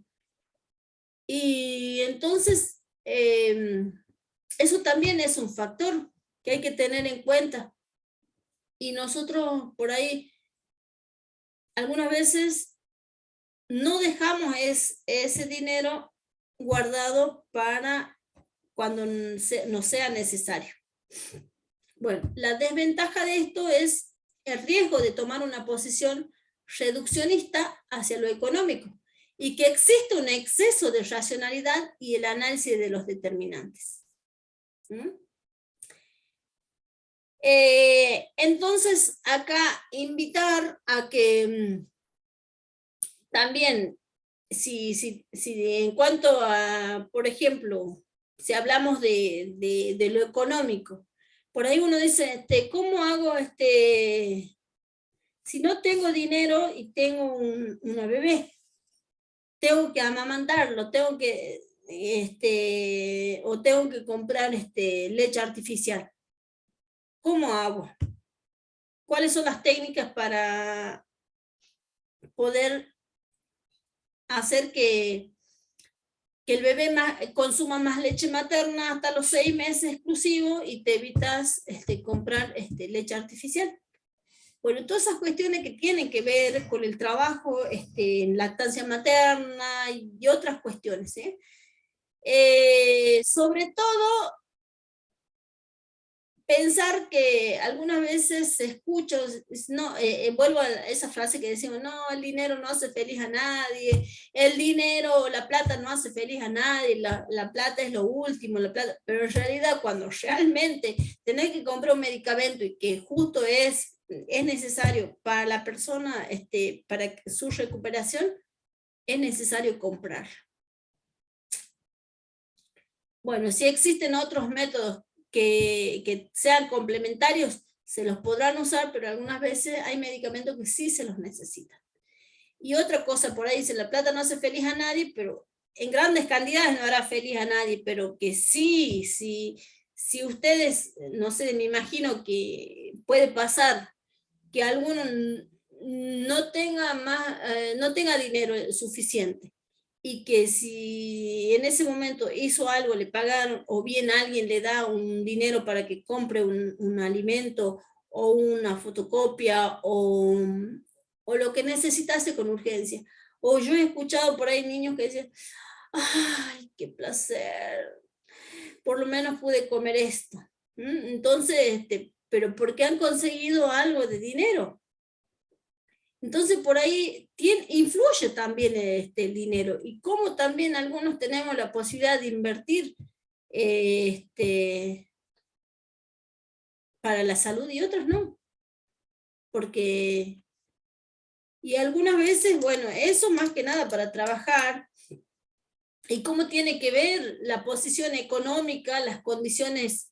Y entonces, eso también es un factor que hay que tener en cuenta. Y nosotros por ahí, algunas veces, no dejamos ese dinero guardado para cuando nos sea necesario. Bueno, la desventaja de esto es el riesgo de tomar una posición reduccionista hacia lo económico y que existe un exceso de racionalidad y el análisis de los determinantes. Entonces, acá invitar a que también, si en cuanto a, por ejemplo, si hablamos de lo económico, por ahí uno dice, ¿cómo hago si no tengo dinero y tengo una bebé? Tengo que amamantarlo, tengo que comprar leche artificial. ¿Cómo hago? ¿Cuáles son las técnicas para poder hacer que el bebé consuma más leche materna hasta los 6 meses exclusivo y te evitas comprar leche artificial? Bueno, todas esas cuestiones que tienen que ver con el trabajo en lactancia materna y otras cuestiones. Sobre todo, pensar que algunas veces escucho, vuelvo a esa frase que decimos, no, el dinero no hace feliz a nadie, el dinero, la plata no hace feliz a nadie, la plata es lo último, pero en realidad cuando realmente tenés que comprar un medicamento y que justo es necesario para la persona, para su recuperación, es necesario comprar. Bueno, si existen otros métodos que sean complementarios, se los podrán usar, pero algunas veces hay medicamentos que sí se los necesitan. Y otra cosa, por ahí dice, la plata no hace feliz a nadie, pero en grandes cantidades no hará feliz a nadie, pero que sí, si ustedes, no sé, me imagino que puede pasar que alguno no tenga dinero suficiente, y que si en ese momento hizo algo, le pagaron, o bien alguien le da un dinero para que compre un alimento, o una fotocopia, o lo que necesitase con urgencia. O yo he escuchado por ahí niños que dicen, ¡ay, qué placer! Por lo menos pude comer esto. Entonces, pero porque han conseguido algo de dinero. Entonces por ahí influye también el dinero, y cómo también algunos tenemos la posibilidad de invertir para la salud y otros no. Porque, y algunas veces, bueno, eso más que nada para trabajar, y cómo tiene que ver la posición económica, las condiciones.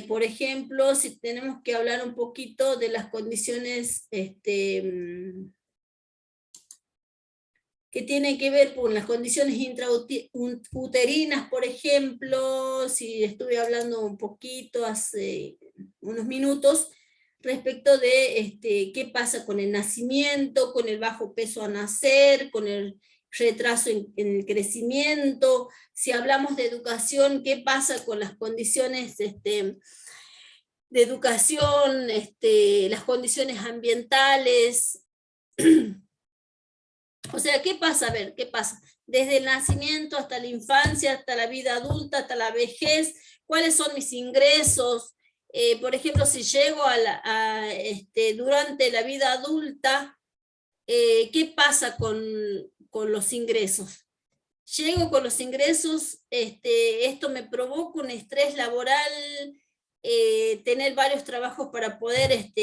Por ejemplo, si tenemos que hablar un poquito de las condiciones que que tiene que ver con las condiciones intrauterinas, por ejemplo, si estuve hablando un poquito hace unos minutos, respecto de qué pasa con el nacimiento, con el bajo peso a nacer, con el retraso en el crecimiento. Si hablamos de educación, qué pasa con las condiciones de educación, las condiciones ambientales. O sea, ¿qué pasa? A ver, ¿qué pasa? Desde el nacimiento hasta la infancia, hasta la vida adulta, hasta la vejez, ¿cuáles son mis ingresos? Por ejemplo, si llego durante la vida adulta, ¿qué pasa con los ingresos? Llego con los ingresos, esto me provoca un estrés laboral, tener varios trabajos para poder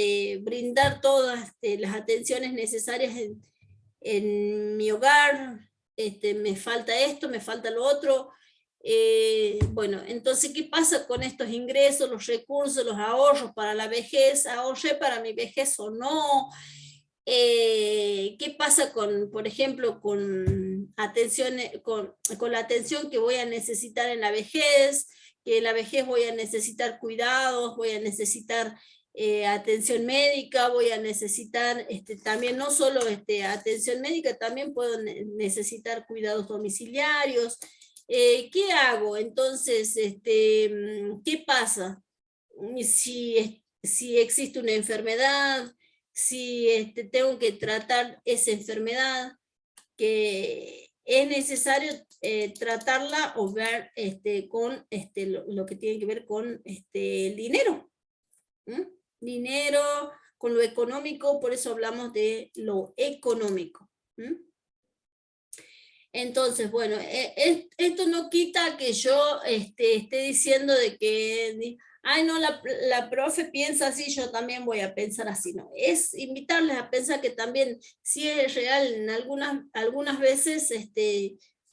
brindar todas las atenciones necesarias en mi hogar, me falta esto, me falta lo otro. Bueno, entonces, ¿qué pasa con estos ingresos, los recursos, los ahorros para la vejez? ¿Ahorré para mi vejez o no? ¿Qué pasa con, por ejemplo, con la atención que voy a necesitar en la vejez? Que en la vejez voy a necesitar cuidados, voy a necesitar atención médica, voy a necesitar también no solo atención médica, también puedo necesitar cuidados domiciliarios. ¿Qué hago? Entonces, ¿qué pasa? Si existe una enfermedad, si tengo que tratar esa enfermedad, que es necesario tratarla o ver con lo que tiene que ver con el dinero. Dinero, con lo económico, por eso hablamos de lo económico. Entonces, bueno, esto no quita que yo esté diciendo de que, ay no, la profe piensa así, yo también voy a pensar así. No, es invitarles a pensar que también sí es real, en algunas veces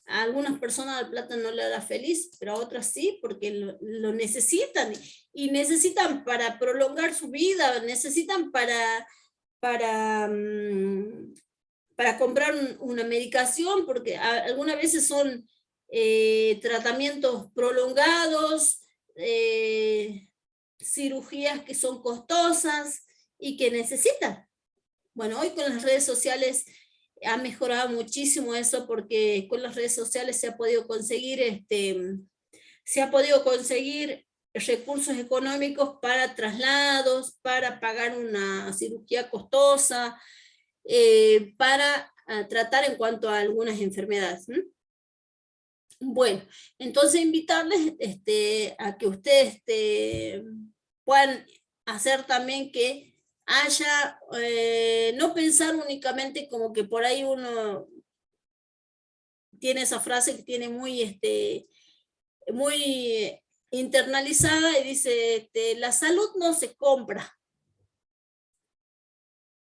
a algunas personas la plata no le hará feliz, pero a otras sí, porque lo necesitan, y necesitan para prolongar su vida, necesitan para comprar una medicación, porque algunas veces son tratamientos prolongados, cirugías que son costosas y que necesitan. Bueno, hoy con las redes sociales ha mejorado muchísimo eso, porque con las redes sociales se ha podido conseguir recursos económicos para traslados, para pagar una cirugía costosa, para tratar en cuanto a algunas enfermedades. Bueno, entonces invitarles a que ustedes puedan hacer también que haya, no pensar únicamente como que por ahí uno tiene esa frase que tiene muy internalizada y dice, la salud no se compra.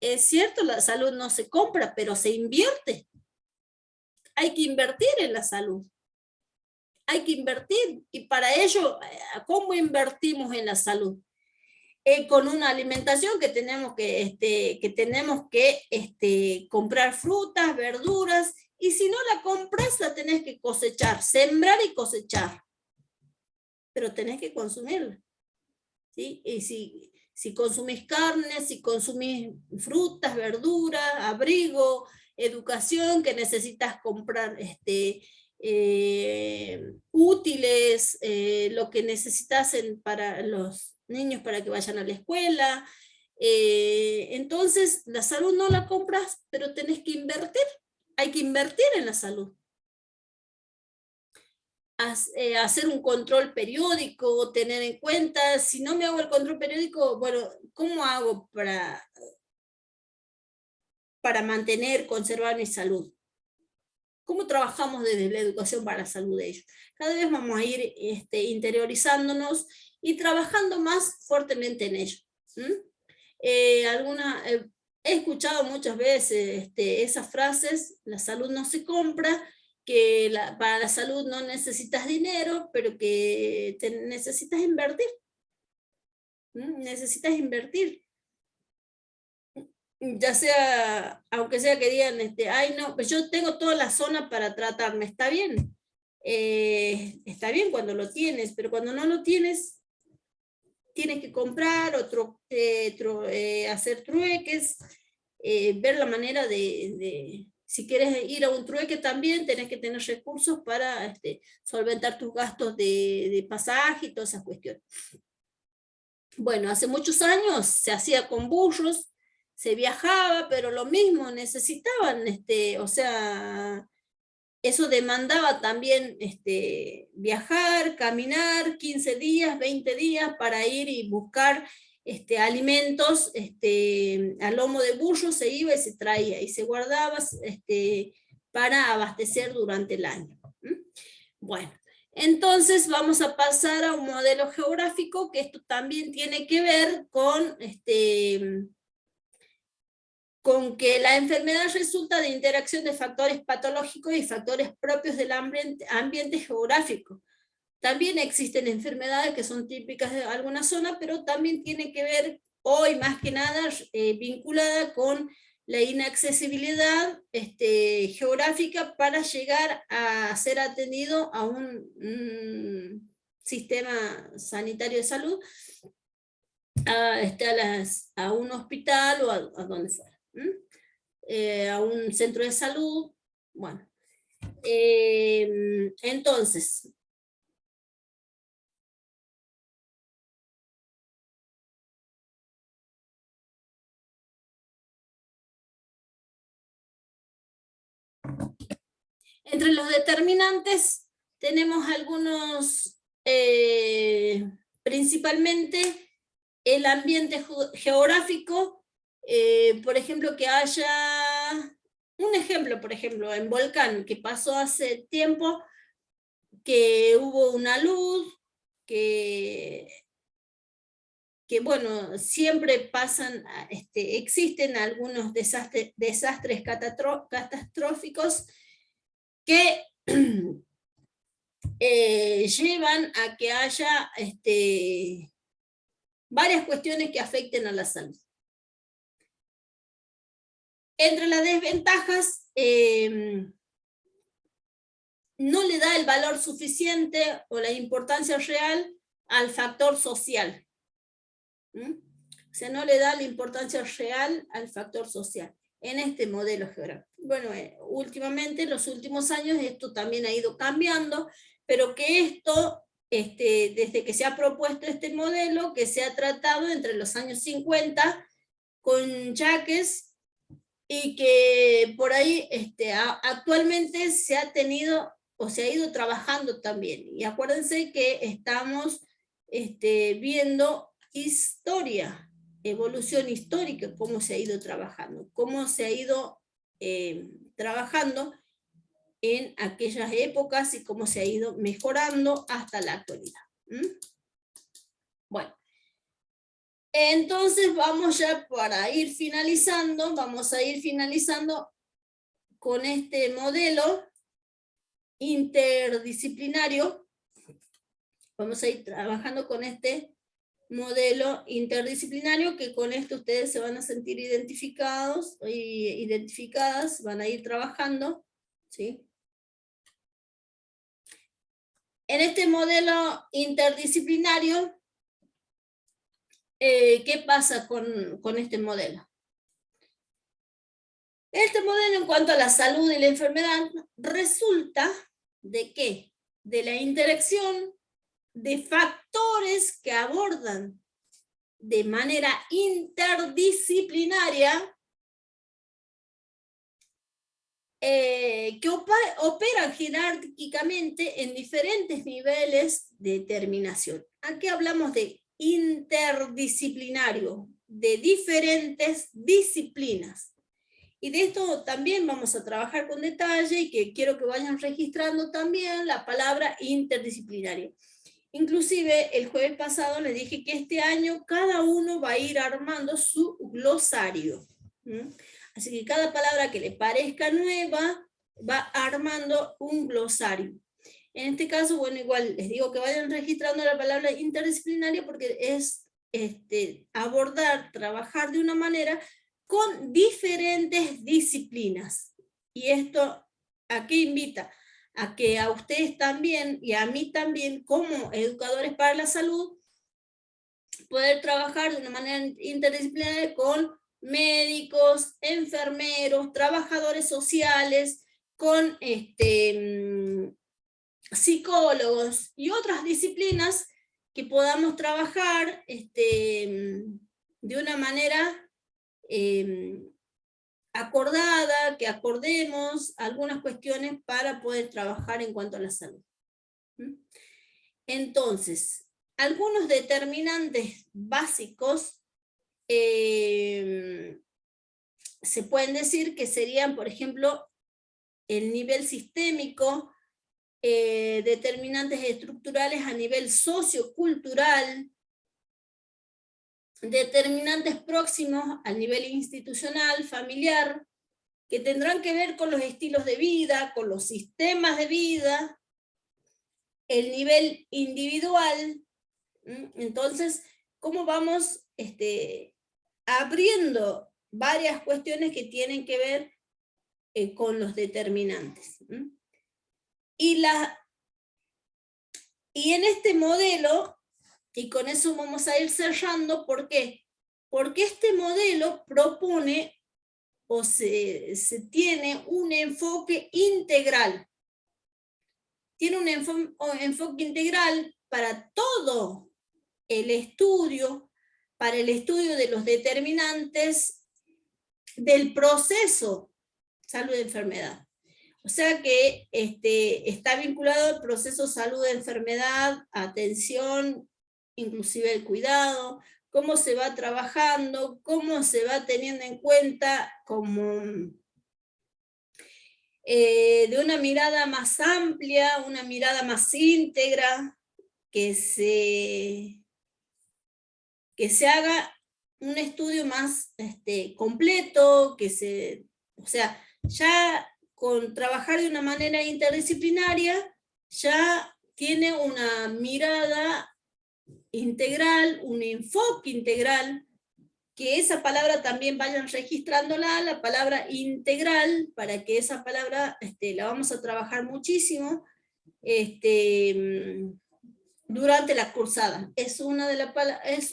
Es cierto, la salud no se compra, pero se invierte. Hay que invertir en la salud. Hay que invertir. Y para ello, ¿cómo invertimos en la salud? Con una alimentación que tenemos que comprar frutas, verduras, y si no la compras, la tenés que cosechar, sembrar y cosechar. Pero tenés que consumirla. ¿Sí? Y si consumís carne, si consumís frutas, verduras, abrigo, educación, que necesitas comprar útiles, lo que necesitas para los niños para que vayan a la escuela. Entonces, la salud no la compras, pero tenés que invertir. Hay que invertir en la salud. Hacer un control periódico, tener en cuenta, si no me hago el control periódico, bueno, ¿cómo hago para mantener, conservar mi salud? ¿Cómo trabajamos desde la educación para la salud de ellos? Cada vez vamos a ir interiorizándonos y trabajando más fuertemente en ello. He escuchado muchas veces esas frases, la salud no se compra, que para la salud no necesitas dinero, pero que necesitas invertir. Necesitas invertir. ya sea, aunque sea que digan, ay no, pues yo tengo toda la zona para tratarme, está bien. Está bien cuando lo tienes, pero cuando no lo tienes, tienes que comprar hacer trueques, ver la manera si quieres ir a un trueque también, tenés que tener recursos para solventar tus gastos de pasaje y todas esas cuestiones. Bueno, hace muchos años se hacía con burros, se viajaba, pero lo mismo, necesitaban, o sea, eso demandaba también viajar, caminar 15 días, 20 días para ir y buscar alimentos a lomo de burro, se iba y se traía y se guardaba para abastecer durante el año. Bueno, entonces vamos a pasar a un modelo geográfico, que esto también tiene que ver con que la enfermedad resulta de interacción de factores patológicos y factores propios del ambiente geográfico. También existen enfermedades que son típicas de alguna zona, pero también tiene que ver, hoy más que nada, vinculada con la inaccesibilidad geográfica para llegar a ser atendido a un sistema sanitario de salud, a un hospital o a donde fuera. A un centro de salud, bueno. Entonces, entre los determinantes tenemos algunos, principalmente el ambiente geográfico, por ejemplo, que haya un ejemplo, por ejemplo, en Volcán, que pasó hace tiempo, que hubo una luz, que bueno, siempre pasan, existen algunos desastres catastróficos que llevan a que haya varias cuestiones que afecten a la salud. Entre las desventajas, no le da el valor suficiente o la importancia real al factor social. O sea, no le da la importancia real al factor social en este modelo geográfico. Bueno, últimamente, en los últimos años, esto también ha ido cambiando, pero que esto, desde que se ha propuesto este modelo, que se ha tratado entre los años 50 con Jacques, y que por ahí actualmente se ha tenido o se ha ido trabajando también. Y acuérdense que estamos viendo historia, evolución histórica, cómo se ha ido trabajando, cómo se ha ido trabajando en aquellas épocas y cómo se ha ido mejorando hasta la actualidad. Bueno. Entonces vamos ya para ir finalizando, vamos a ir finalizando con este modelo interdisciplinario. Vamos a ir trabajando con este modelo interdisciplinario, que con esto ustedes se van a sentir identificados y identificadas, van a ir trabajando, ¿sí? En este modelo interdisciplinario, ¿qué pasa con este modelo? Este modelo, en cuanto a la salud y la enfermedad, resulta de ¿qué? De la interacción de factores que abordan de manera interdisciplinaria, que operan jerárquicamente en diferentes niveles de determinación. Aquí hablamos de interdisciplinario, de diferentes disciplinas. Y de esto también vamos a trabajar con detalle, y que quiero que vayan registrando también la palabra interdisciplinario. Inclusive el jueves pasado les dije que este año cada uno va a ir armando su glosario. Así que cada palabra que le parezca nueva va armando un glosario. En este caso, bueno, igual les digo que vayan registrando la palabra interdisciplinaria, porque es abordar, trabajar de una manera con diferentes disciplinas. Y esto, ¿a qué invita? A que a ustedes también y a mí también, como educadores para la salud, poder trabajar de una manera interdisciplinaria con médicos, enfermeros, trabajadores sociales, con psicólogos y otras disciplinas que podamos trabajar de una manera acordada, que acordemos algunas cuestiones para poder trabajar en cuanto a la salud. Entonces, algunos determinantes básicos se pueden decir que serían, por ejemplo, el nivel sistémico, determinantes estructurales a nivel sociocultural, determinantes próximos al nivel institucional, familiar, que tendrán que ver con los estilos de vida, con los sistemas de vida, el nivel individual. Entonces, ¿cómo vamos abriendo varias cuestiones que tienen que ver con los determinantes? Y en este modelo, y con eso vamos a ir cerrando, ¿por qué? Porque este modelo propone o se tiene un enfoque integral. Tiene un enfoque integral para todo el estudio, para el estudio de los determinantes del proceso salud-enfermedad. O sea que está vinculado al proceso salud-enfermedad, atención, inclusive el cuidado, cómo se va trabajando, cómo se va teniendo en cuenta como de una mirada más amplia, una mirada más íntegra, que se haga un estudio más completo, o sea, ya con trabajar de una manera interdisciplinaria, ya tiene una mirada integral, un enfoque integral, que esa palabra también vayan registrándola, la palabra integral, para que esa palabra la vamos a trabajar muchísimo durante la cursada. Es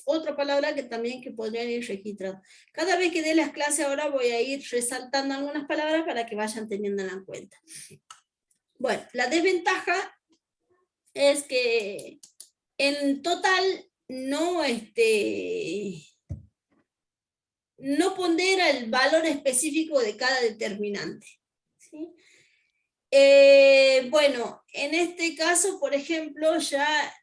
otra palabra que también que podrían ir registrando. Cada vez que dé las clases ahora voy a ir resaltando algunas palabras para que vayan teniendo en cuenta. Bueno, la desventaja es que en total no pondera el valor específico de cada determinante, ¿sí? Bueno, en este caso, por ejemplo, ya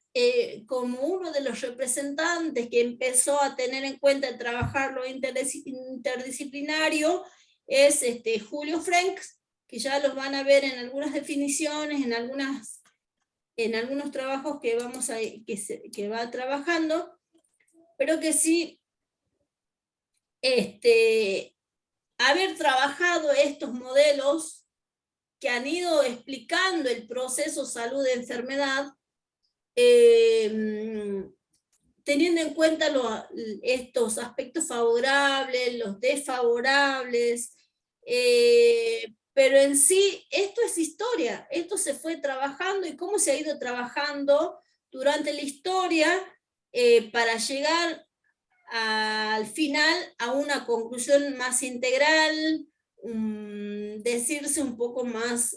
como uno de los representantes que empezó a tener en cuenta trabajar lo interdisciplinario es Julio Frenks, que ya los van a ver en algunas definiciones, en algunos trabajos que va trabajando, pero que sí haber trabajado estos modelos que han ido explicando el proceso salud-enfermedad, teniendo en cuenta estos aspectos favorables, los desfavorables, pero en sí esto es historia, esto se fue trabajando y cómo se ha ido trabajando durante la historia para llegar al final a una conclusión más integral, decirse un poco más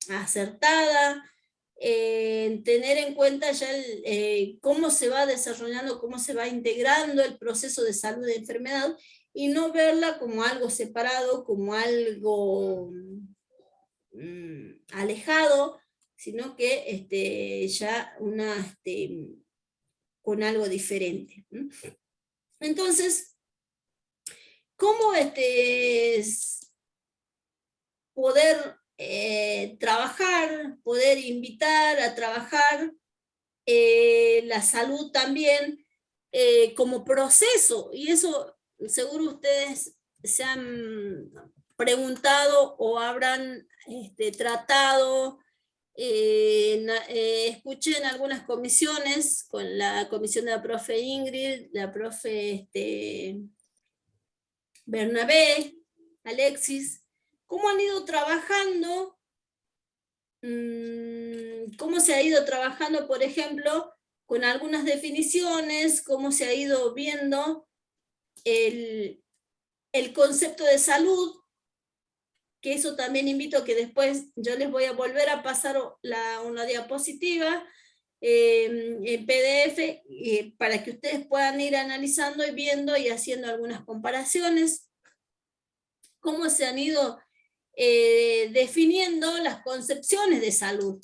acertada, tener en cuenta ya cómo se va desarrollando, cómo se va integrando el proceso de salud de enfermedad, y no verla como algo separado, como algo alejado, sino que ya con algo diferente. Entonces, ¿cómo poder trabajar, poder invitar a trabajar la salud también como proceso? Y eso seguro ustedes se han preguntado o habrán tratado Escuché en algunas comisiones, con la comisión de la profe Ingrid, la profe Bernabé, Alexis, cómo han ido trabajando, cómo se ha ido trabajando, por ejemplo, con algunas definiciones, cómo se ha ido viendo el concepto de salud, que eso también invito a que después yo les voy a volver a pasar una diapositiva en PDF para que ustedes puedan ir analizando y viendo y haciendo algunas comparaciones, cómo se han ido definiendo las concepciones de salud.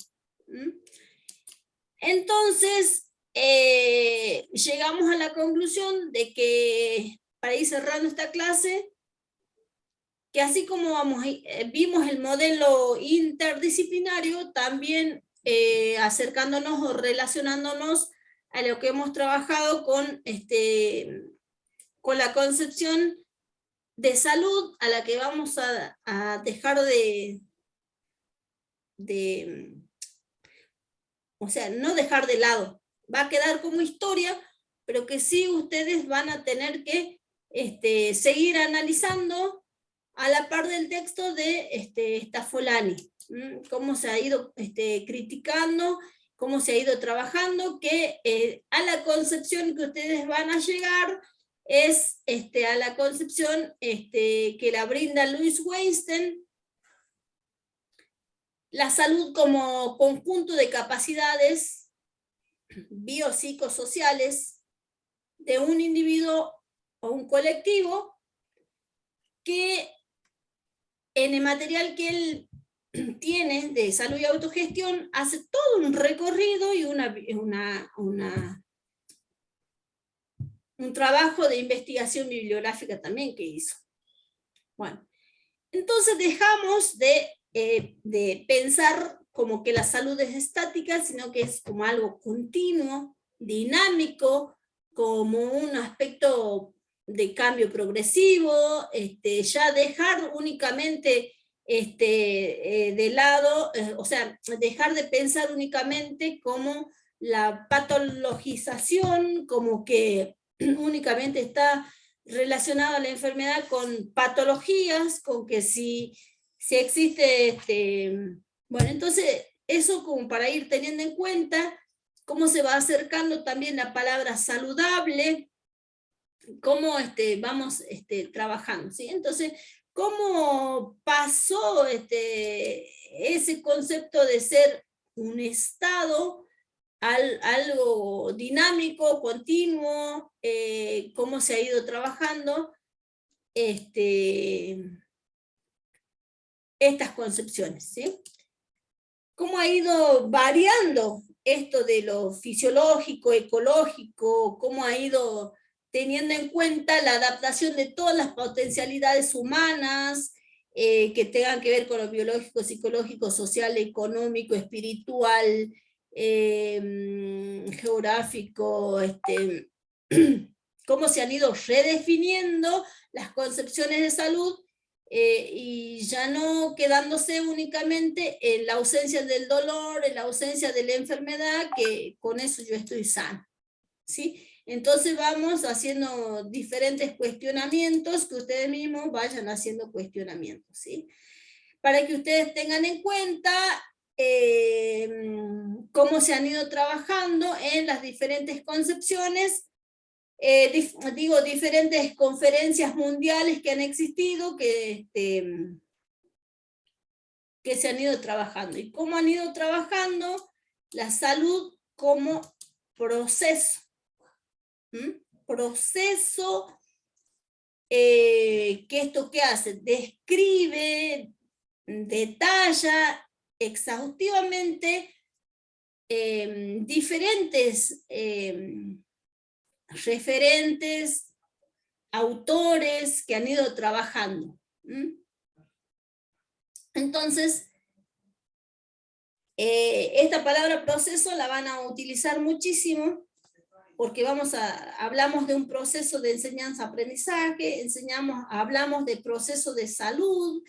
Entonces, llegamos a la conclusión de que, para ir cerrando esta clase, que así como vimos el modelo interdisciplinario, también acercándonos o relacionándonos a lo que hemos trabajado con la concepción de salud, a la que vamos a dejar o sea, no dejar de lado, va a quedar como historia, pero que sí ustedes van a tener que seguir analizando a la par del texto de Staffolani, cómo se ha ido criticando, cómo se ha ido trabajando, que a la concepción que ustedes van a llegar es a la concepción que la brinda Louis Weinstein, la salud como conjunto de capacidades biopsicosociales de un individuo o un colectivo, que en el material que él tiene de salud y autogestión hace todo un recorrido y un trabajo de investigación bibliográfica también que hizo. Bueno, entonces dejamos de pensar como que la salud es estática, sino que es como algo continuo, dinámico, como un aspecto de cambio progresivo, ya dejar únicamente de lado, o sea, dejar de pensar únicamente como la patologización, como que únicamente está relacionada a la enfermedad con patologías, con que si existe, bueno, entonces eso como para ir teniendo en cuenta cómo se va acercando también la palabra saludable, cómo vamos trabajando, ¿sí? Entonces, ¿cómo pasó ese concepto de ser un estado, algo dinámico, continuo, cómo se ha ido trabajando estas concepciones, ¿sí? ¿Cómo ha ido variando esto de lo fisiológico, ecológico, cómo ha ido teniendo en cuenta la adaptación de todas las potencialidades humanas que tengan que ver con lo biológico, psicológico, social, económico, espiritual, geográfico, cómo se han ido redefiniendo las concepciones de salud y ya no quedándose únicamente en la ausencia del dolor, en la ausencia de la enfermedad, que con eso yo estoy sana, ¿sí? Entonces vamos haciendo diferentes cuestionamientos, que ustedes mismos vayan haciendo cuestionamientos, ¿sí? Para que ustedes tengan en cuenta cómo se han ido trabajando en las diferentes concepciones, diferentes conferencias mundiales que han existido, que se han ido trabajando. ¿Y cómo han ido trabajando la salud como proceso? Proceso que esto ¿qué hace? Describe, detalla exhaustivamente diferentes referentes, autores que han ido trabajando. Entonces, esta palabra proceso la van a utilizar muchísimo, porque hablamos de un proceso de enseñanza-aprendizaje, hablamos de proceso de salud,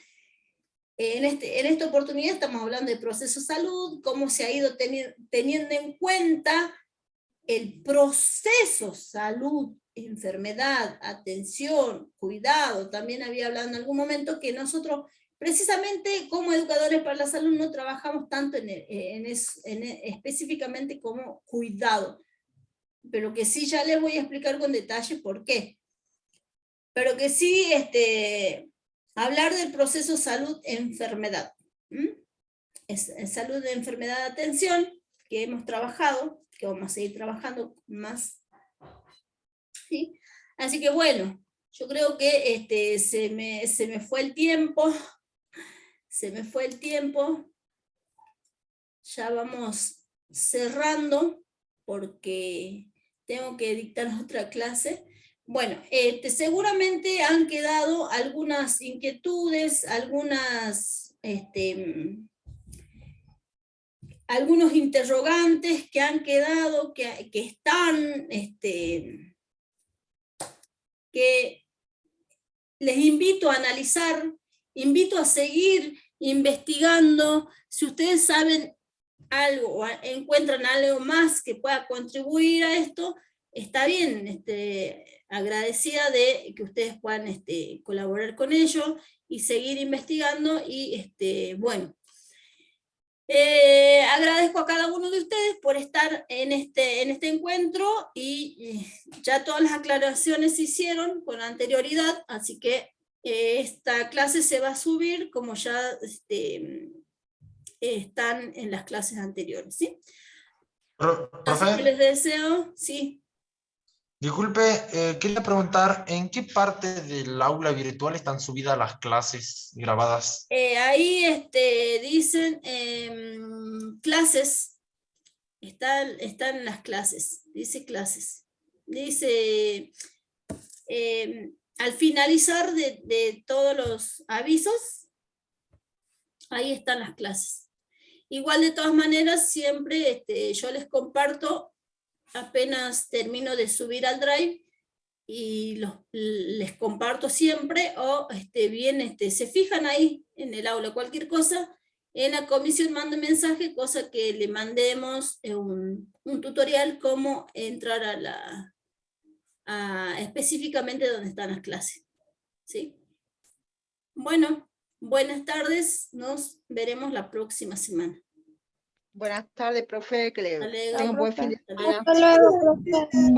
En esta oportunidad estamos hablando de proceso salud, cómo se ha ido teniendo en cuenta el proceso salud, enfermedad, atención, cuidado. También había hablado en algún momento que nosotros, precisamente como educadores para la salud, no trabajamos tanto específicamente como cuidado, pero que sí ya les voy a explicar con detalle por qué. Pero que sí, hablar del proceso salud-enfermedad. Es salud de enfermedad, atención, que hemos trabajado, que vamos a seguir trabajando más. ¿Sí? Así que bueno, yo creo que se me fue el tiempo. Se me fue el tiempo. Ya vamos cerrando porque tengo que dictar otra clase. Bueno, seguramente han quedado algunas inquietudes, algunos interrogantes que han quedado, que están, que les invito a analizar, invito a seguir investigando. Si ustedes saben algo o encuentran algo más que pueda contribuir a esto, está bien, agradecida de que ustedes puedan colaborar con ello y seguir investigando. Y bueno, agradezco a cada uno de ustedes por estar en este encuentro, y ya todas las aclaraciones se hicieron con anterioridad, así que esta clase se va a subir como ya están en las clases anteriores, ¿sí? Así que les deseo, sí. Disculpe, quería preguntar, ¿en qué parte del aula virtual están subidas las clases grabadas? Ahí dicen clases, están las clases, dice clases. Dice, al finalizar de todos los avisos, ahí están las clases. Igual, de todas maneras, siempre yo les comparto apenas termino de subir al Drive, y les comparto siempre, o bien se fijan ahí en el aula cualquier cosa, en la comisión mando un mensaje, cosa que le mandemos un tutorial cómo entrar específicamente donde están las clases, ¿sí? Bueno, buenas tardes, nos veremos la próxima semana. Buenas tardes, profe, que le Hasta luego. tenga un buen fin de semana. Hasta luego, profe.